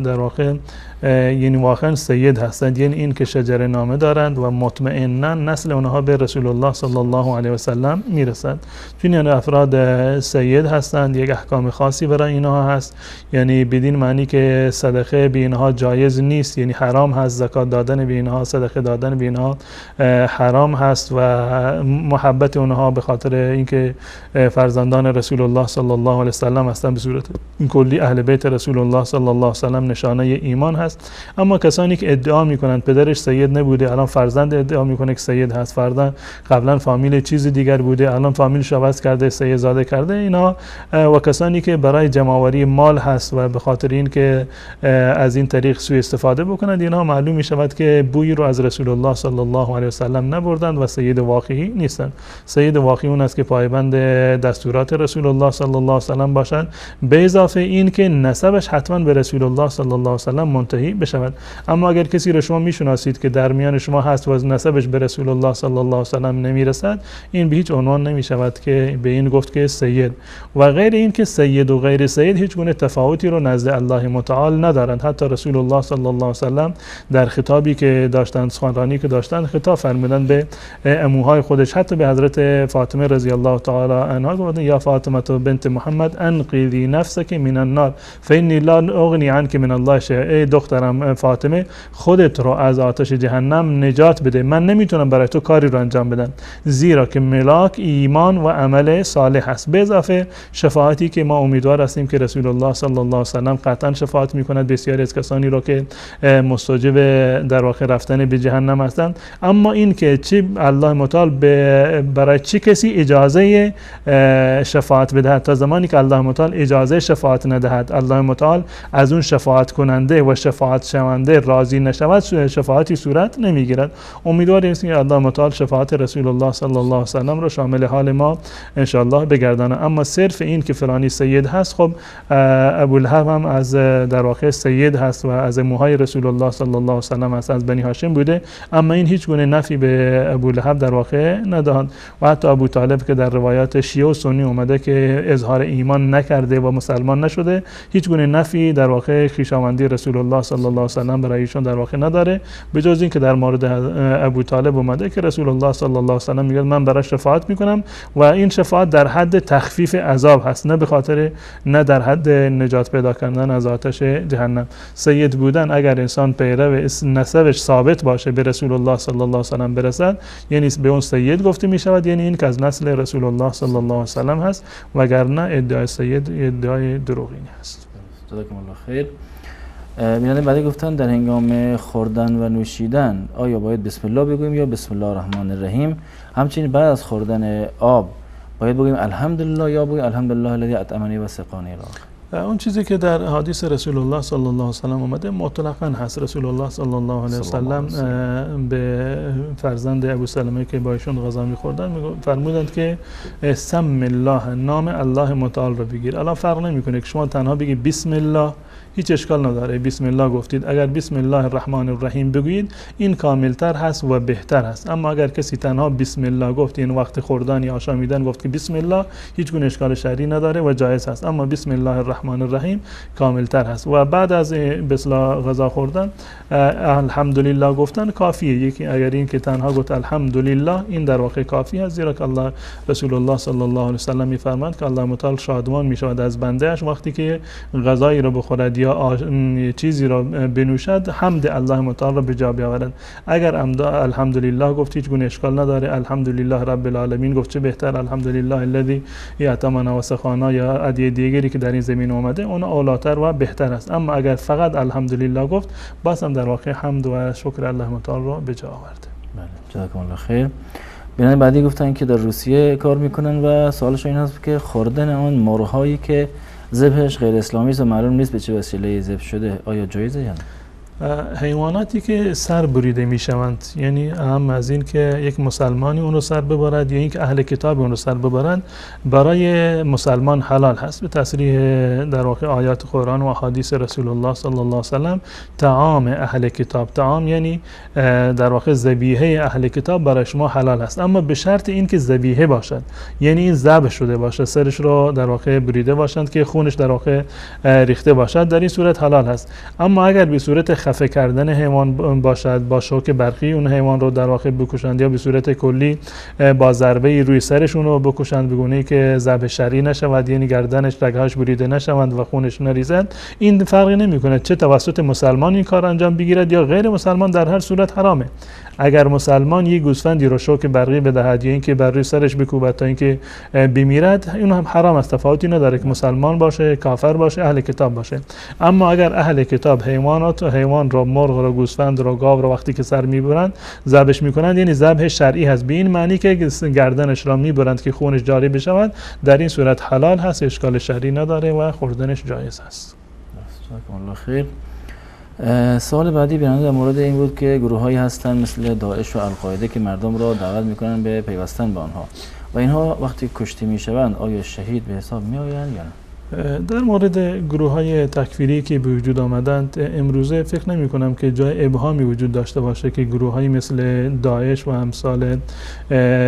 در واقع یعنی واقعا سید هستند، یعنی این که شجره نامه دارند و مطمئنا نسل اونها به رسول الله صلی الله علیه و سلم میرسد. چون این افراد سید هستند، یک احکام خاصی برای اینها هست، یعنی بدین معنی که صدقه به اینها جایز نیست، یعنی حرام هست، زکات دادن به اینها، صدقه دادن به اینها حرام هست و محبت اونها به خاطر اینکه فرزندان رسول الله صلی الله علیه و سلم هستند به صورت کلی اهل بیت رسول الله صلی الله علیه و سلم نشانه ایمان هست. اما کسانی که ادعا میکنند پدرش سید نبوده، الان فرزند ادعا میکنه که سید هست، فرزند قبلا فامیل چیز دیگر بوده، الان فامیلش عوض کرده، سید زاده کرده، اینا و کسانی که برای جمع‌آوری مال هست و به خاطر این که از این طریق سوء استفاده بکنند، اینا معلوم می شود که بوی رو از رسول الله صلی الله علیه و سلم نبردند و سید واقعی نیستند. سید واقعی اون است که پایبند دستورات رسول الله صلی الله علیه و سلم باشد، به اضافه این که نسبش حتما به رسول الله صلی الله علیه و سلم منتهی بشود. اما اگر کسی رو شما میشناسید که در میان شما هست و نسبش به رسول الله صلی الله علیه و سلم نمیرسد، این به هیچ عنوان نمیشود که به این گفت که سید. و غیر این که سید و غیر سید هیچ گونه تفاوتی رو نزد الله متعال ندارند. حتی رسول الله صلی الله علیه و سلم در خطابی که داشتند، سخنرانی که داشتند، خطاب فرمودند به عموهای خودش، حتی به حضرت فاطمه رضی الله تعالی عنها گفتند یا فاطمه بنت محمد انقذی نفسک من النار فانی لا اغنی عنک من الله شیئا. ای دخترم فاطمه خودت رو از آتش جهنم نجات بده، من نمیتونم برای تو کاری رو انجام بدم، زیرا که ملاک ایمان و عمل صالح است. به اضافه شفاعتی که ما امیدوار هستیم که رسول الله صلی الله علیه و سلم قطعا شفاعت میکند بسیاری از کسانی رو که مستوجب در واقع رفتن به جهنم هستند. اما این که چی الله متعال برای چه کسی اجازه شفاعت بدهد، تا زمانی که الله متعال اجازه شفاعت ندهد، الله متعال از اون شفاعت کننده و شفاعت شونده راضی نشود، شفاعتی صورت نمیگیرد. امیدواریم که الله متعال شفاعت رسول الله صلی الله علیه و سلم رو شامل حال ما ان شاء الله بگردانه. اما صرف این که فلانی سید هست، خب ابواللهب هم از در واقع سید هست و از موهای رسول الله صلی الله علیه و سلم هست، از بنی هاشم بوده، اما این هیچ گونه نفی به ابواللهب در واقع ندهد. و حتی ابو طالب که در روایات شیعه و سنی اومده که اظهار ایمان نکرده و مسلمان نشده، هیچ گونه نفی در واقع خویشاوندی رسول الله صلی الله علیه و سلم برای ایشون در واقع نداره، به جز این که در مورد ابو طالب اومده که رسول الله صلی الله علیه و سلم میگه من برای شفاعت میکنم و این شفاعت در حد تخفیف عذاب هست، نه در حد نجات پیدا کردن از آتش جهنم. سید بودن اگر انسان پیرو نسبش ثابت باشه به رسول الله صلی الله علیه و سلم برسد، یعنی به اون سید گفته می شود، یعنی این که از نسل رسول الله صلی الله علیه و سلم هست، وگرنه ادعای سید ادعای دروغینی هست. جزاکم الله خیر. بیننده بعدی گفتن در هنگام خوردن و نوشیدن آیا باید بسم الله بگوییم یا بسم الله الرحمن الرحیم؟ همچنین بعد از خوردن آب باید بگوییم الحمدلله یا بگوییم الحمدلله الذی اطعمنی و سقانی؟ اون چیزی که در حدیث رسول الله صلی الله علیه و سلم اومده مطلقاً هست. رسول الله صلی الله علیه و سلم به فرزند ابو سلمه که با ایشون غذا می‌خوردن فرمودند که سم الله، نام الله متعال رو بگیر. الان فرق نمی‌کنه که شما تنها بگی بسم الله، هیچ اشکال نداره، بسم الله گفتید. اگر بسم الله الرحمن الرحیم بگویید این کاملتر هست و بهتر هست. اما اگر کسی تنها بسم الله گفت، این وقت خوردن یا آشامیدن گفت که بسم الله، هیچ گونه اشکال شرعی نداره و جایز هست. اما بسم الله الرحمن الرحیم کاملتر هست. و بعد از بسم الله غذا خوردن الحمدلله گفتن کافیه. یکی اگر این که تنها گفت الحمدلله، این در واقع کافی است، زیرا که الله رسول الله صلی الله علیه و سلم میفرماند که الله متعال شادمان میشود از بنده اش وقتی که غذایی رو بخورد یا چیزی را بنوشد، حمد الله متعال را به جا بیاورد. اگر الحمدلله گفت هیچ گونه اشکال نداره، الحمدلله رب العالمین گفت چه بهتر، الحمدلله الذی اطعمنا و سقانا یا ادعیه دیگری که در این زمین اومده اون اولاتر و بهتر است. اما اگر فقط الحمدلله گفت، باز هم در واقع حمد و شکر الله متعال را به جا آورد. بله، جزاکم الله خیر. بیننده بعدی گفتن که در روسیه کار میکنن و سوالشون این هست که خوردن آن مرغ‌هایی که ذبحش غیر اسلامی است و معلوم نیست به چه وسیله ذبح شده، آیا جایزه یا نه؟ حیواناتی که سر بریده میشوند، یعنی اهم از این که یک مسلمانی اون رو سر ببرد یا اینکه اهل کتاب اون رو سر ببرند، برای مسلمان حلال هست به تصریح در واقع آیات قرآن و احادیث رسول الله صلی الله علیه و سلم. طعام اهل کتاب، طعام یعنی در واقع ذبیحه اهل کتاب برای شما حلال هست، اما به شرط این که ذبیحه باشد، یعنی این ذبح شده باشه، سرش رو در واقع بریده باشند که خونش در واقع ریخته باشد، در این صورت حلال هست. اما اگر به صورت خفه کردن حیوان باشد، با شوک برقی اون حیوان رو در واقع بکشند یا به صورت کلی با ضربه روی سرشون رو بکشند به گونه‌ای که ذبح شرعی نشود، یعنی گردنش رگهاش بریده نشوند و خونش نریزد، این فرقی نمیکنه چه توسط مسلمان این کار انجام بگیرد یا غیر مسلمان، در هر صورت حرامه. اگر مسلمان یک گوسفندی رو شوک برقی بدهد یا اینکه بر روی سرش بکوبد تا اینکه بمیرد، این هم حرام است، تفاوتی نداره که مسلمان باشه، کافر باشه، اهل کتاب باشه. اما اگر اهل کتاب حیوان رو، مرغ رو، گوسفند رو، گاو رو وقتی که سر میبرند ذبحش میکنند، یعنی ذبح شرعی هست، به این معنی که گردنش را میبرند که خونش جاری بشود، در این صورت حلال هست، اشکال شرعی نداره و خوردنش جایز است. جزاکم الله خیر. سوال بعدی بیننده در مورد این بود که گروه‌هایی هستن مثل داعش و القاعده که مردم را دعوت میکنن به پیوستن به آنها و اینها وقتی کشته میشوند آیا شهید به حساب میآیند یا نه؟ در مورد گروه‌های تکفیری که به وجود آمدند امروزه فکر نمی کنم که جای ابهامی وجود داشته باشه که گروه‌هایی مثل داعش و امثال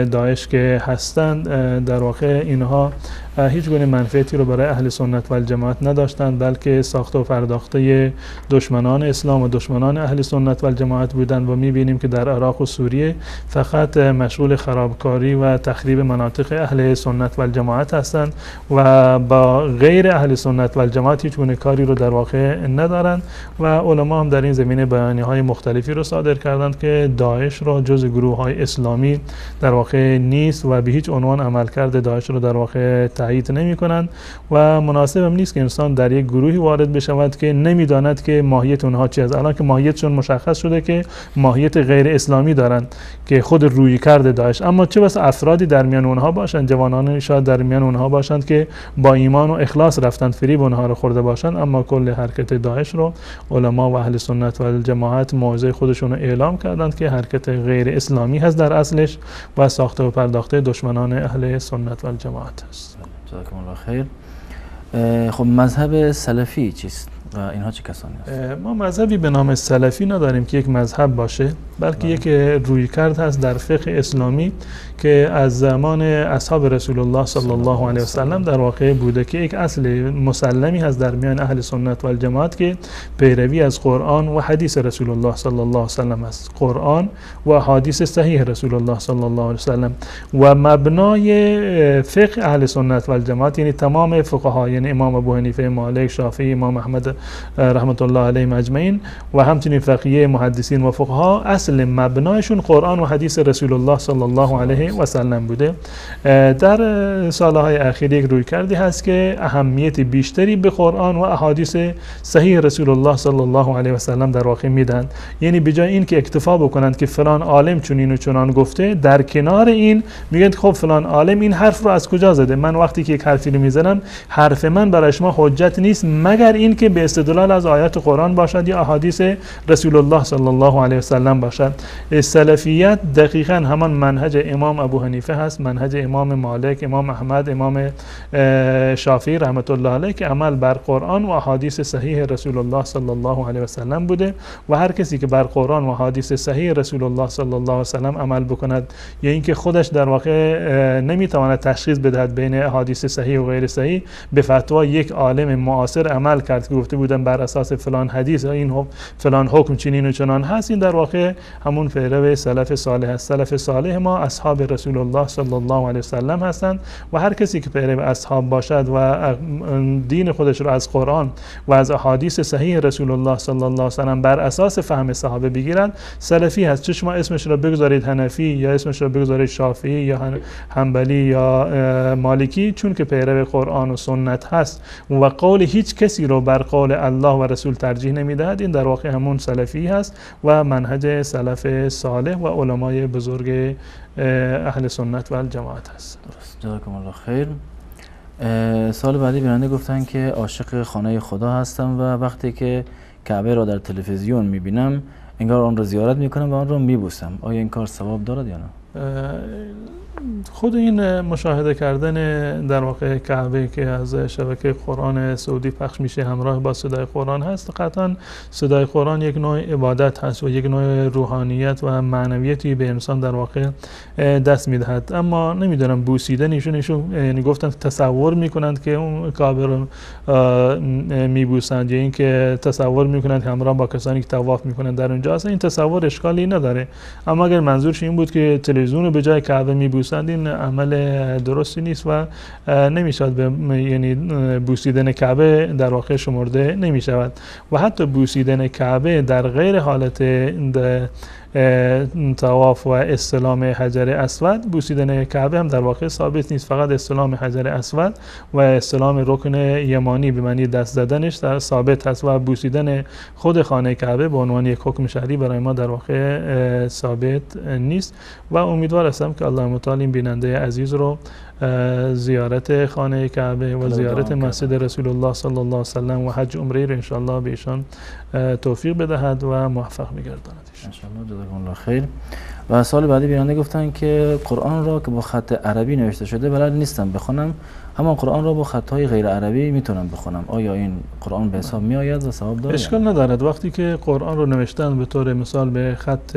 داعش که هستند در واقع اینها هیچ گونه منفعتی رو برای اهل سنت و الجماعت نداشتند، بلکه ساخته و پرداخته دشمنان اسلام و دشمنان اهل سنت و الجماعت بودند و می‌بینیم که در عراق و سوریه فقط مشغول خرابکاری و تخریب مناطق اهل سنت و الجماعت هستند و با غیر اهل سنت و الجماعت هیچ گونه کاری رو در واقع ندارند و علما هم در این زمینه بیانیه‌های مختلفی رو صادر کردند که داعش را جز گروه‌های اسلامی در واقع نیست و به هیچ عنوان عملکرد داعش رو در واقع تایید نمی‌کنند و مناسب هم نیست که انسان در یک گروهی وارد بشود که نمی‌داند که ماهیت اونها چی است. الان که ماهیتشون مشخص شده که ماهیت غیر اسلامی دارند که خود رویکرد داعش، اما چه بس افرادی در میان اونها باشند، جوانان شاید در میان اونها باشند که با ایمان و اخلاص رفتند فریب اونها رو خورده باشند، اما کل حرکت داعش رو علما و اهل سنت و الجماعت موضع خودشون رو اعلام کردند که حرکت غیر اسلامی هست در اصلش و ساخته و پرداخته دشمنان اهل سنت و الجماعت است. جزاکم الله خیر. خب مذهب سلفی چیست و اینها چه کسانی هست؟ ما مذهبی به نام سلفی نداریم که یک مذهب باشه، بلکه یک رویکرد هست در فقه اسلامی که از زمان اصحاب رسول الله صلی الله علیه و سلم در واقع بوده که یک اصل مسلمی هست در میان اهل سنت و الجماعت که پیروی از قرآن و حدیث رسول الله صلی الله علیه و سلم است. قرآن و حدیث صحیح رسول الله صلی الله علیه و سلم و مبنای فقه اهل سنت و الجماعت یعنی تمام فقها، یعنی امام ابو حنیفه، مالک، شافعی، امام احمد رحمت الله علیهم اجمعین و همچنین فقیه، محدثین و فقها، اصل مبنایشون قرآن و حدیث رسول الله صلی الله علیه و سلم بوده. در سالهای اخیر یک رویکردی هست که اهمیت بیشتری به قرآن و احادیث صحیح رسول الله صلی الله علیه و سلم در واقع میدن، یعنی به جای این که اکتفا بکنند که فلان عالم چنین و چنان گفته، در کنار این میگن خب فلان عالم این حرف رو از کجا زده، من وقتی که یک حرفی رو میزنم حرف من برای شما حجت نیست مگر این که به استدلال از آیات قرآن باشد یا احادیث رسول الله صلی الله علیه و سلم باشد. سلفیت دقیقاً همان منهج امام ابو حنیفه هست، منهج امام مالک، امام احمد، امام شافعی رحمت الله علیه که عمل بر قرآن و احادیث صحیح رسول الله صلی الله علیه و سلم بوده و هر کسی که بر قرآن و احادیث صحیح رسول الله صلی الله علیه و سلم عمل بکند یا اینکه خودش در واقع نمیتواند تشخیص بدهد بین احادیث صحیح و غیر صحیح، به فتوا یک عالم معاصر عمل کرد که گفته بودن بر اساس فلان حدیث این فلان حکم چنین و چنان هست، این در واقع همون پیرو سلف صالح است. سلف صالح ما اصحاب رسول الله صلی الله علیه و سلم هستند و هر کسی که پیرو اصحاب باشد و دین خودش رو از قرآن و از احادیث صحیح رسول الله صلی الله علیه و سلم بر اساس فهم صحابه بگیرند سلفی هست. چه شما اسمش رو بگذارید حنفی یا اسمش رو بگذارید شافعی یا حنبلی یا مالکی، چون که پیرو قرآن و سنت هست و قول هیچ کسی رو بر قول الله و رسول ترجیح نمیدهد، این در واقع همون سلفی هست و منهج سلف صالح و علمای بزرگ اهل سنت و الجماعت هست. درست. جزاکم الله خیر. سال بعدی بیننده گفتن که عاشق خانه خدا هستم و وقتی که کعبه را در تلویزیون میبینم انگار آن را زیارت میکنم و آن را میبوسم. آیا این کار ثواب دارد یا نه؟ خود این مشاهده کردن در واقع کعبه که از شبکه قرآن سعودی پخش میشه همراه با صدای قرآن هست، قطعا صدای قرآن یک نوع عبادت هست و یک نوع روحانیت و معنویتی به انسان در واقع دست میدهد. اما نمیدونم بوسیدن ایشون یعنی گفتن تصور میکنند که اون کعبه رو میبوسند یا اینکه تصور میکنند همراه با کسانی که طواف میکنند در اونجا، اصلا این تصور اشکالی نداره. اما اگر منظورش این بود که تلویزیون رو به جای کعبه میبوسند، این عمل درستی نیست و نمیشود یعنی بوسیدن کعبه در واقع شمرده نمیشود و حتی بوسیدن کعبه در غیر حالت طواف و استلام حجر اسود، بوسیدن کعبه هم در واقع ثابت نیست، فقط استلام حجر اسود و استلام رکن یمانی به معنی دست زدنش در ثابت هست و بوسیدن خود خانه کعبه به عنوان یک حکم شرعی برای ما در واقع ثابت نیست و امیدوار هستم که الله متعال این بیننده عزیز رو زیارت خانه کعبه و زیارت مسجد رسول الله صلی الله علیه و سلم و حج عمره رو ان شاء الله به ایشان توفیق بدهد و موفق می‌گرداند ان شاء الله. جزاکم الله خیر. و سال بعدی بیننده گفتن که قرآن را که با خط عربی نوشته شده بلد نیستم بخونم، همان قرآن را با خطهای غیر عربی میتونم بخونم، آیا این قرآن به حساب میآید و ثواب داره؟ اشکال ندارد. وقتی که قرآن رو نوشتن به طور مثال به خط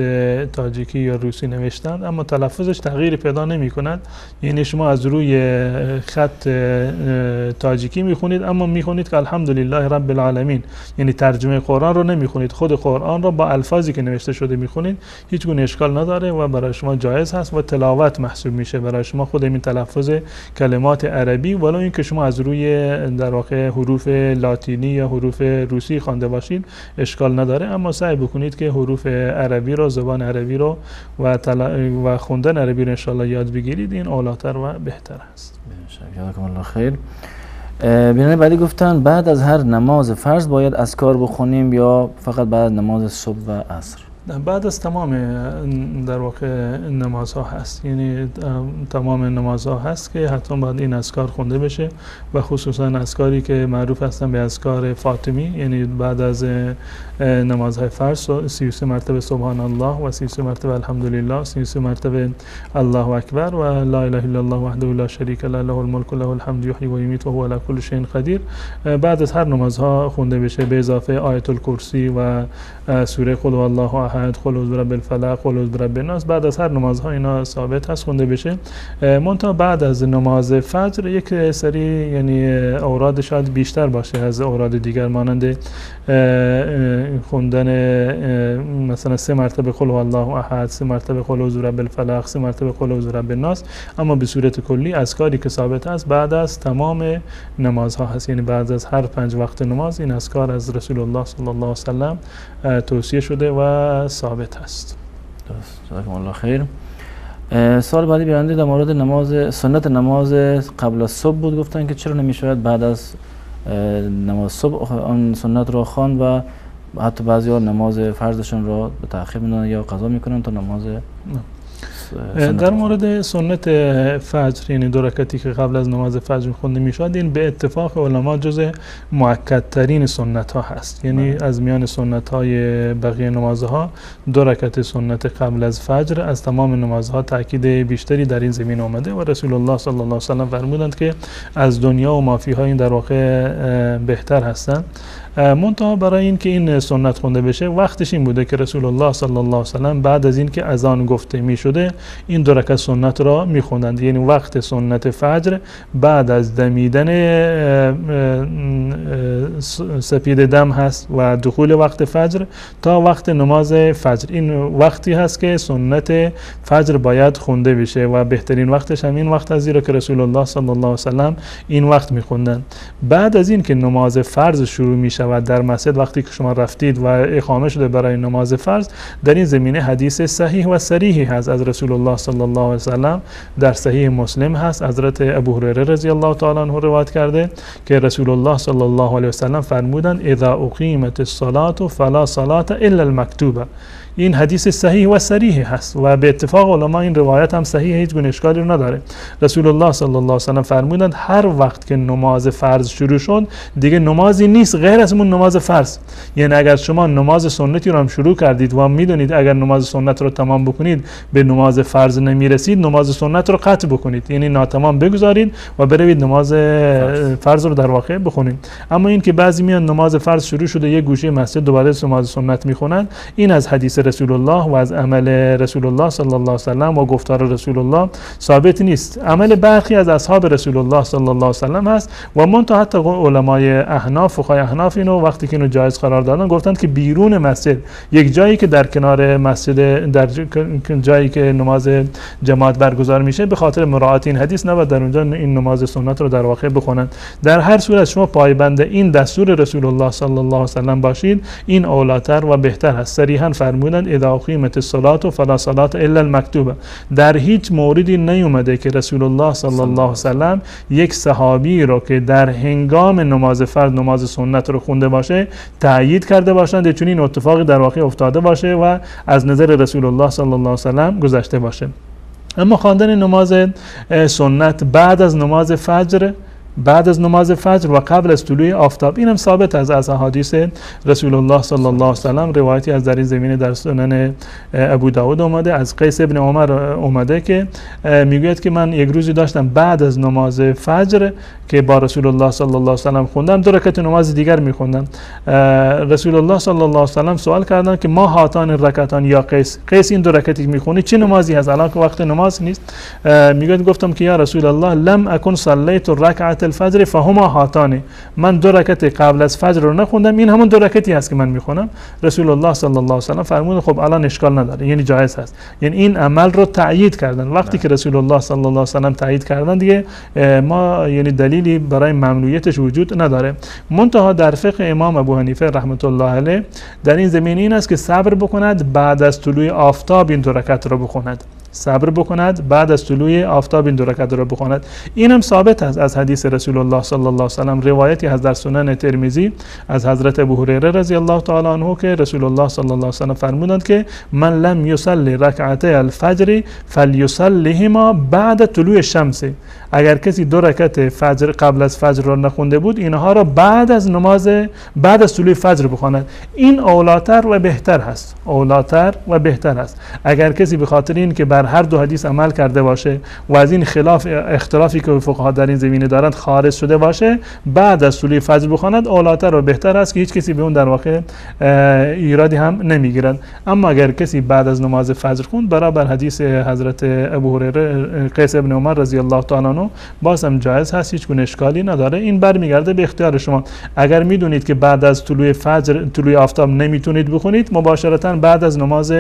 تاجیکی یا روسی نوشتن اما تلفظش تغییری پیدا نمی کند، یعنی شما از روی خط تاجیکی میخونید اما میخونید که الحمدلله رب العالمین، یعنی ترجمه قرآن رو نمیخونید، خود قرآن رو با الفاظی که نوشته شده میخونید، هیچ گونه اشکال نداره و برای شما جایز هست و تلاوت محسوب میشه برای شما. خود این تلفظ کلمات عربی عربی، ولو اینکه شما از روی در واقع حروف لاتینی یا حروف روسی خوانده باشید اشکال نداره، اما سعی بکنید که حروف عربی رو، زبان عربی رو و خوندن عربی رو ان شاء الله یاد بگیرید. این اولاتر و بهتر است. جزاکم الله خیر. بیننده بعدی گفتن بعد از هر نماز فرض باید اذکار بخونیم یا فقط بعد نماز صبح و عصر؟ بعد از تمام در واقع نمازها هست، یعنی تمام نمازها هست که حتما باید این اذکار خونده بشه و خصوصا اذکاری که معروف هستن به اذکار فاطمی، یعنی بعد از نمازهای فرض 33 مرتبه سبحان الله و 33 مرتبه الحمدلله، 33 مرتبه الله اکبر و لا اله الا الله وحده لا شریک له له الملک و له الحمد یحیی و یمیت و هو علی کل شیء قدیر. بعد از هر نمازها خونده بشه به اضافه آیت الکرسی و سوره قل الله احد، قل اعوذ برب الفلق، قل اعوذ برب الناس. بعد از هر نمازها اینا ثابت هست خونده بشه. منتها بعد از نماز فجر یک سری یعنی اوراد شاید بیشتر باشه از اوراد دیگر، مانند خوندن مثلا 3 مرتبه قل الله احد، 3 مرتبه قل اعوذ برب الفلق، 3 مرتبه قل اعوذ برب الناس. اما به صورت کلی اذکاری که ثابت است بعد از تمام نمازها هست، یعنی بعد از هر 5 وقت نماز این اذکار از رسول الله صلی الله علیه و سلم توصیه شده و ثابت است. درست. جزاکم الله خیر. سوال بعدی بیانده در مورد نماز سنت نماز قبل از صبح بود. گفتن که چرا نمیشود بعد از نماز صبح آن سنت را خوان و حتی بعضی‌ها نماز فرضشون را به تأخیر می‌دن یا قضا میکنن تا نماز در مورد سنت فجر، یعنی 2 رکعتی که قبل از نماز فجر خونده میشد، این به اتفاق علما جز مؤکدترین سنت ها هست، یعنی از میان سنت های بقیه نمازها 2 رکعت سنت قبل از فجر از تمام نمازها تاکید بیشتری در این زمین آمده و رسول الله صلی الله علیه و سلم فرمودند که از دنیا و ما فیها این در واقع بهتر هستند. منتها برای این که این سنت خونده بشه وقتش این بوده که رسول الله صلی الله علیه و سلم بعد از این که اذان گفته می شده این 2 رکعت سنت را می خوندند، یعنی وقت سنت فجر بعد از دمیدن سپید دم هست و دخول وقت فجر تا وقت نماز فجر. این وقتی هست که سنت فجر باید خونده بشه و بهترین وقتش همین وقت است، زیرا که رسول الله صلی الله علیه و سلم این وقت می خوندند. بعد از این که نماز فرض شروع می و در مسجد وقتی که شما رفتید و اقامه شده برای نماز فرض، در این زمینه حدیث صحیح و صریحی هست از رسول الله صلی الله علیه و سلم، در صحیح مسلم هست، حضرت ابو هریره رضی الله تعالی عنه روایت کرده که رسول الله صلی الله علیه و سلم فرمودند اذا اقیمت الصلاة فلا صلاة الا المکتوبه. این حدیث صحیح و صریح هست و به اتفاق علما این روایت هم صحیح، هیچ گونه اشکالی رو نداره. رسول الله صلی الله علیه و سلم فرمودند هر وقت که نماز فرض شروع شد دیگه نمازی نیست غیر از اون نماز فرض. یعنی اگر شما نماز سنتی رو هم شروع کردید و میدونید اگر نماز سنت رو تمام بکنید به نماز فرض نمیرسید، نماز سنت رو قطع بکنید، یعنی ناتمام بگذارید و بروید نماز فرض رو در واقع بخونید. اما این که بعضی میان نماز فرض شروع شده یک گوشه مسجد دوباره نماز سنت میخونن، این از حدیث رسول الله و از عمل رسول الله صلی الله علیه و سلم و گفتار رسول الله ثابت نیست. عمل برخی از اصحاب رسول الله صلی الله علیه و سلم هست و منتها حتی علمای احناف فقهای احناف اینو وقتی که اینو جایز قرار دادن گفتند که بیرون مسجد، یک جایی که در کنار مسجد، در جایی که نماز جماعت برگزار میشه، به خاطر مراعات این حدیث نباید در اونجا این نماز سنت رو در واقع بخونند. در هر صورت شما پایبند این دستور رسول الله صلی الله علیه و سلم باشید، این اولاتر و بهتر هست. صریحا فرمودند اذا اقیمت الصلاة فلا صلاة الا المکتوبه. در هیچ موردی نیومده که رسول الله صلی الله علیه و سلم یک صحابی رو که در هنگام نماز فرض نماز سنت رو خونده باشه تأیید کرده باشند، چون این اتفاقی در واقع افتاده باشه و از نظر رسول الله صلی الله علیه و سلم گذشته باشه. اما خواندن نماز سنت بعد از نماز فجر و قبل از طلوع آفتاب، اینم ثابت از احادیث رسول الله صلی الله علیه و سلم. روایتی از در این زمینه در سنن ابو داود اومده، از قیس ابن عمر اومده که میگوید که من یک روزی داشتم بعد از نماز فجر که با رسول الله صلی الله علیه و سلم خوندم 2 رکعت نماز دیگر میخوندم. رسول الله صلی الله علیه و سلم سوال کردن که ما هاتان رکعتان یا قیس این 2 رکعتی میخونی چه نمازی هست الان که وقت نماز نیست؟ میگوید گفتم که یا رسول الله لم اکن صلیت الرکعه رکعت الفجر فهما هاتان، من 2 رکعت قبل از فجر رو نخوندم، این همون 2 رکعتی هست که من میخونم. رسول الله صلی الله علیه و سلم فرمود خب الان اشکال نداره، یعنی جایز هست. یعنی این عمل رو تأیید کردن. وقتی که رسول الله صلی الله علیه و سلم تأیید کردن دیگه ما یعنی دلیلی برای ممنوعیتش وجود نداره. منتها در فقه امام ابو حنیفه رحمت الله علیه در این زمینه این است که صبر بکند بعد از طلوع آفتاب این 2 رکعت رو بخواند. صبر بکند بعد از طلوع آفتاب این 2 رکعت را بخواند. اینم ثابت است از حدیث رسول الله صلی الله علیه و سلم. روایتی از در سنن ترمذی از حضرت ابو هریره رضی الله تعالی عنه که رسول الله صلی الله علیه و سلم فرمودند که من لم یصلی رکعتي الفجر فلیصلیهما بعد طلوع الشمس. اگر کسی 2 رکعت فجر قبل از فجر را نخونده بود اینها را بعد از طلوع فجر بخواند. این اولاتر و بهتر هست. اولاتر و بهتر هست. اگر کسی به خاطر این که بر هر 2 حدیث عمل کرده باشه و از این اختلافی که فقها در این زمینه دارند خارج شده باشه بعد از طلوع فجر بخواند، اولاتر و بهتر است که هیچ کسی به اون در واقع ایرادی هم نمیگیرند. اما اگر کسی بعد از نماز فجر خوند برابر حدیث حضرت ابو هریره قیس ابن عمر رضی الله تعالی عنه باز هم جایز هست، هیچ گونه اشکالی نداره. این برمیگرده به اختیار شما. اگر میدونید که بعد از طلوع آفتاب نمیتونید بخونید، مباشرتا بعد از نماز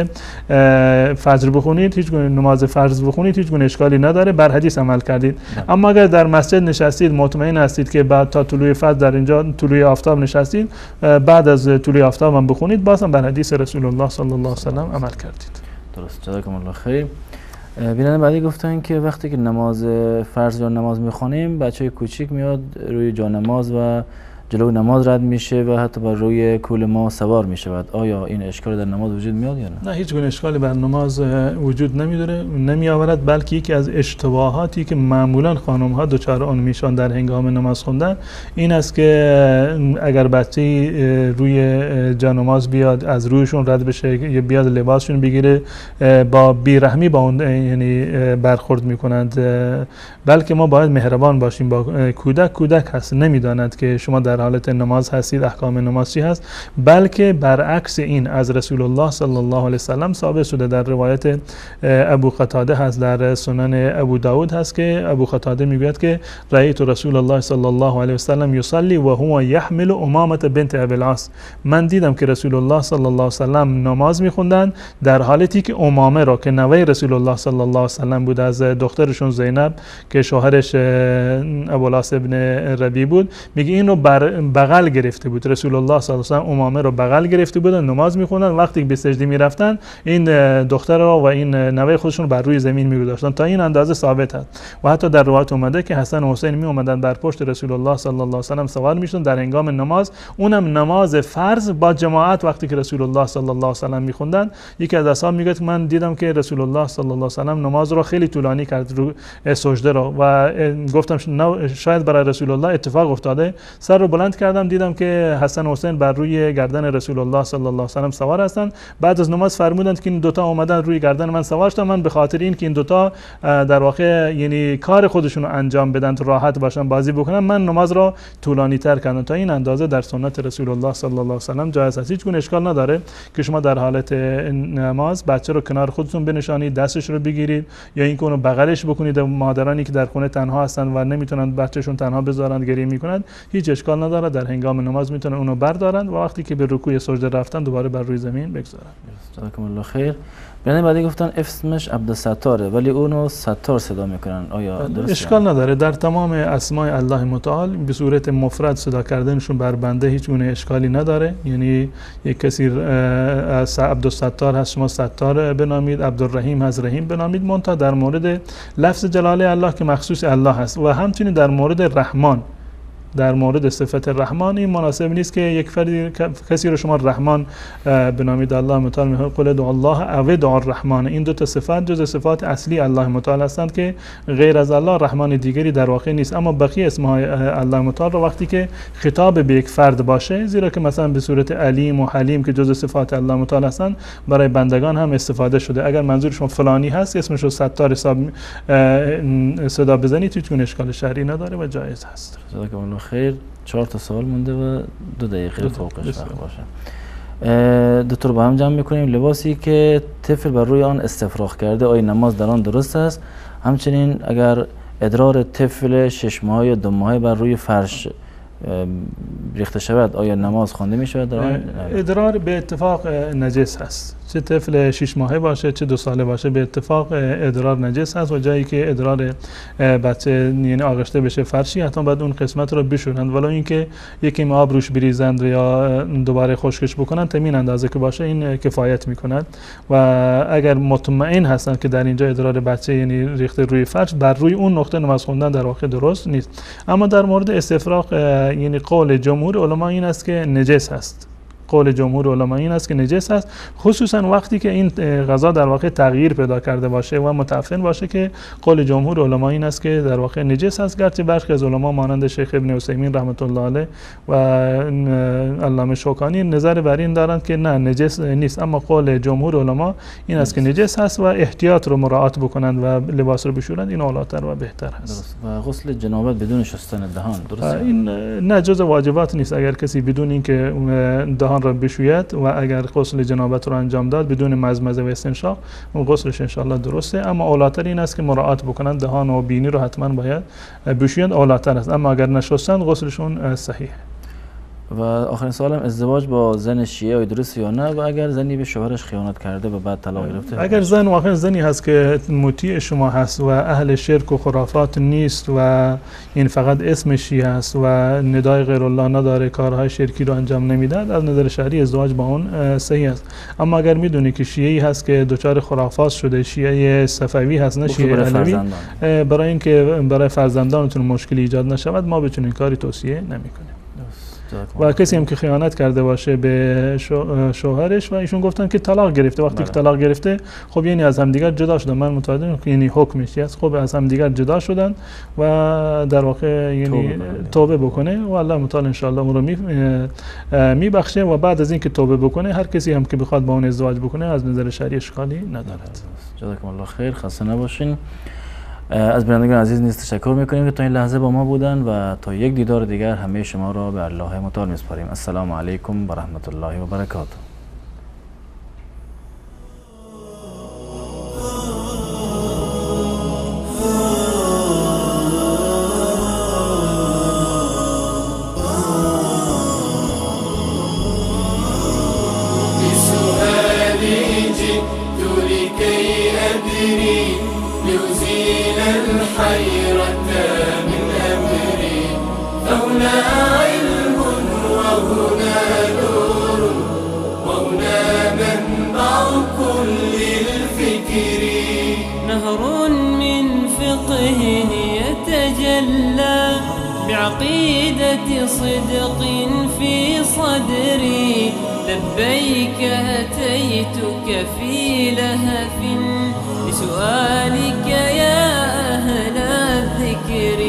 فجر بخونید، هیچ گونه نماز فرض بخونید، هیچ گونه اشکالی نداره، بر حدیث عمل کردید. اما اگر در مسجد نشستید مطمئن هستید که بعد تا طلوع فجر در اینجا طلوع آفتاب نشستید، بعد از طلوع آفتاب هم بخونید، باز هم بر حدیث رسول الله صلی الله علیه و سلم عمل کردید. درست. جزاکم الله خیر. بیننده بعدی گفتن که وقتی که نماز فرض یا نماز میخوانیم بچه کوچیک میاد روی جانماز و جلو نماز رد میشه و حتی بر روی کول ما سوار میشه. آیا این اشکال در نماز وجود میاد یا نه؟ نه، هیچ گونه اشکالی بر نماز وجود نمیآورد، بلکه یکی از اشتباهاتی که معمولا خانم ها دچار آن میشن در هنگام نماز خوندن این است که اگر بچه‌ای روی جانماز بیاد از رویشون رد بشه یا بیاد لباسشون بگیره، با بیرحمی با اون یعنی برخورد میکنند. بلکه ما باید مهربان باشیم با کودک هست، نمیداند که شما در حالت نماز هستید، احکام نماز چی هست. بلکه برعکس این از رسول الله صلی الله علیه و سلم ثابت شده. در روایت ابو قتاده هست در سنن ابو داود هست که ابو قتاده میگوید که رأیت رسول الله صلی الله علیه و سلم یصلی و هو یحمل امامه بنت ابی العاص. من دیدم که رسول الله صلی الله علیه و سلم نماز میخوندن در حالتی که امامه را که نوه رسول الله صلی الله علیه و سلم بود از دخترشون زینب که شوهرش ابوالعاص ابن ربیع بود، میگه این رو بغل گرفته بود. رسول الله صلی الله علیه و سلم امامه رو بغل گرفته بودن، نماز میخوندن. وقتی به سجده میرفتن این دختر را و این نوه خودشون بر روی زمین میگذاشتن. تا این اندازه ثابت است. و حتی در روایت اومده که حسن و حسین می اومدن بر پشت رسول الله صلی الله علیه و سلم سوار میشدن در هنگام نماز، اونم نماز فرض با جماعت. وقتی که رسول الله صلی الله علیه و سلم میخوندن، یکی از اصحاب میگه که من دیدم که رسول الله صلی الله علیه و سلم نماز رو خیلی طولانی کرد رو سجده رو و گفتم شاید برای رسول الله اتفاق افتاده. سر رو بلند کردم دیدم که حسن و حسین بر روی گردن رسول الله صلی الله علیه و سلم سوار هستند. بعد از نماز فرمودند که این دوتا اومدن روی گردن من سوار شدن. من به خاطر این که این دوتا در واقع یعنی کار خودشون رو انجام بدن، راحت باشن، بازی بکنن، من نماز را طولانی تر کردم. تا این اندازه در سنت رسول الله صلی الله علیه و سلم جایز است. هیچ گونه اشکال نداره که شما در حالت نماز بچه رو کنار خودتون بنشانید، دستش رو بگیرید یا اینکه اونو بغلش بکنید. مادرانی که در خونه تنها هستن و نمیتونن بچه‌شون تنها بذارن گریه میکنن، هیچ اشکال نداره، در هنگام نماز میتونن اونو بردارن و وقتی که به رکوع سجده رفتن دوباره بر روی زمین بگذارن. جزاکم الله خیر. ببینید بعدی گفتن اسمش عبدالستاره ولی اونو ستار صدا میکنن، آیا درسته؟ اشکال نداره. در تمام اسماء الله متعال به صورت مفرد صدا کردنشون بر بنده هیچ گونه اشکالی نداره. یعنی یک کسی عبدالستار هست، شما ستار بنامید، عبدالرحیم هست، رحیم بنامید. منتها در مورد لفظ جلاله الله که مخصوص الله هست و همچنین در مورد رحمان، در مورد صفت رحمان این مناسب نیست که یک کسی رو شما رحمان بنامید. الله متعال میگه قل ادعوا الله او ادعوا الرحمن. این دو تا صفات جز صفات اصلی الله متعال هستند که غیر از الله رحمان دیگری در واقع نیست. اما بقیه اسمهای الله متعال رو وقتی که خطاب به یک فرد باشه، زیرا که مثلا به صورت علیم و حلیم که جز صفات الله متعال هستند برای بندگان هم استفاده شده. اگر منظور شما فلانی هست اسمش رو ستار حساب صدا بزنید هیچ گونه اشکال شرعی نداره و جایز هست. خیر. 4 تا سوال مونده و 2 دقیقه فوقش وقت باشه. دو تا رو با هم جمع میکنیم. لباسی که طفل بر روی آن استفراغ کرده آیا نماز در آن درست است؟ همچنین اگر ادرار طفل 6 ماهه یا 2 ماهه بر روی فرش ریخته شود آیا نماز خوانده می شود؟ ادرار به اتفاق نجس هست، چه طفل 6 ماهه باشه چه 2 ساله باشه به اتفاق ادرار نجس هست و جایی که ادرار بچه یعنی آغشته بشه فرشی حتما باید اون قسمت رو بشورند، ولو اینکه یکی آب روش بریزند یا دوباره خشکش بکنند تمین اندازه که باشه این کفایت میکند و اگر مطمئن هستند که در اینجا ادرار بچه یعنی ریخته روی فرش بر روی اون نقطه نماز خوندن در واقع درست نیست. اما در مورد استفراغ یعنی قول جمهور علما این است که نجس هست، قول جمهور علما این است که نجس است، خصوصا وقتی که این غذا در واقع تغییر پیدا کرده باشه و متعفن باشه که قول جمهور علما این است که در واقع نجس است، گرچه برخی از علما مانند شیخ ابن عثیمین رحمت الله علیه و علامه شوکانی نظر بر این دارند که نه نجس نیست، اما قول جمهور علما این است که نجس است و احتیاط رو مراعات بکنند و لباس رو بشورند، این اولاتر و بهتر است. و غسل جنابت بدون شستن دهان درسته؟ این نه جز واجبات نیست، اگر کسی بدون اینکه دهان را بشوید و اگر غسل جنابت رو انجام داد بدون مزمزه و استنشاق اون غسلش انشالله درسته، اما اولاتر این است که مراعات بکنند دهان و بینی رو حتما باید بشویند، اولاتر است، اما اگر نشستند غسلشون صحیح. و آخرین سوالم ازدواج با زن شیعه و درست یا نه و اگر زنی به شوهرش خیانت کرده و بعد طلاق گرفته؟ اگر زن واقعا زنی هست که مطیع شما هست و اهل شرک و خرافات نیست و این فقط اسم شیعه است و ندای غیر الله نداره، کارهای شرکی رو انجام نمیداد، از نظر شرعی ازدواج با اون صحیح است. اما اگر میدونی که شیعی هست که دچار خرافات شده، شیعه صفوی هست نه شیعه علوی، برای اینکه برای فرزندانتون مشکلی ایجاد نشود ما بتونیم کاری توصیه نمیکنیم. و کسی هم که خیانت کرده باشه به شوهرش و ایشون گفتن که طلاق گرفته، وقتی که طلاق گرفته خب یعنی از همدیگر جدا شدن، من متوجهم که یعنی حکمش است خب از همدیگر جدا شدن و در واقع یعنی توبه بکنه و الله متعال ان شاء الله اون رو میبخشه و بعد از اینکه توبه بکنه هر کسی هم که بخواد با اون ازدواج بکنه از نظر شرعی اشکالی ندارد. جزاکم الله خیر، خسته نباشین. از بینندگان عزیز نیز تشکر میکنیم که تا این لحظه با ما بودن و تا یک دیدار دیگر همه شما را به الله متعال میسپاریم. السلام علیکم و رحمت الله و برکاته. الحيرة من أمري فهنا علم وهنا نور وهنا منبع كل الفكر نهر من فقه يتجلى بعقيدة صدق في صدري لبيك أتيتك في لهف لسؤالك يا أهل الذكر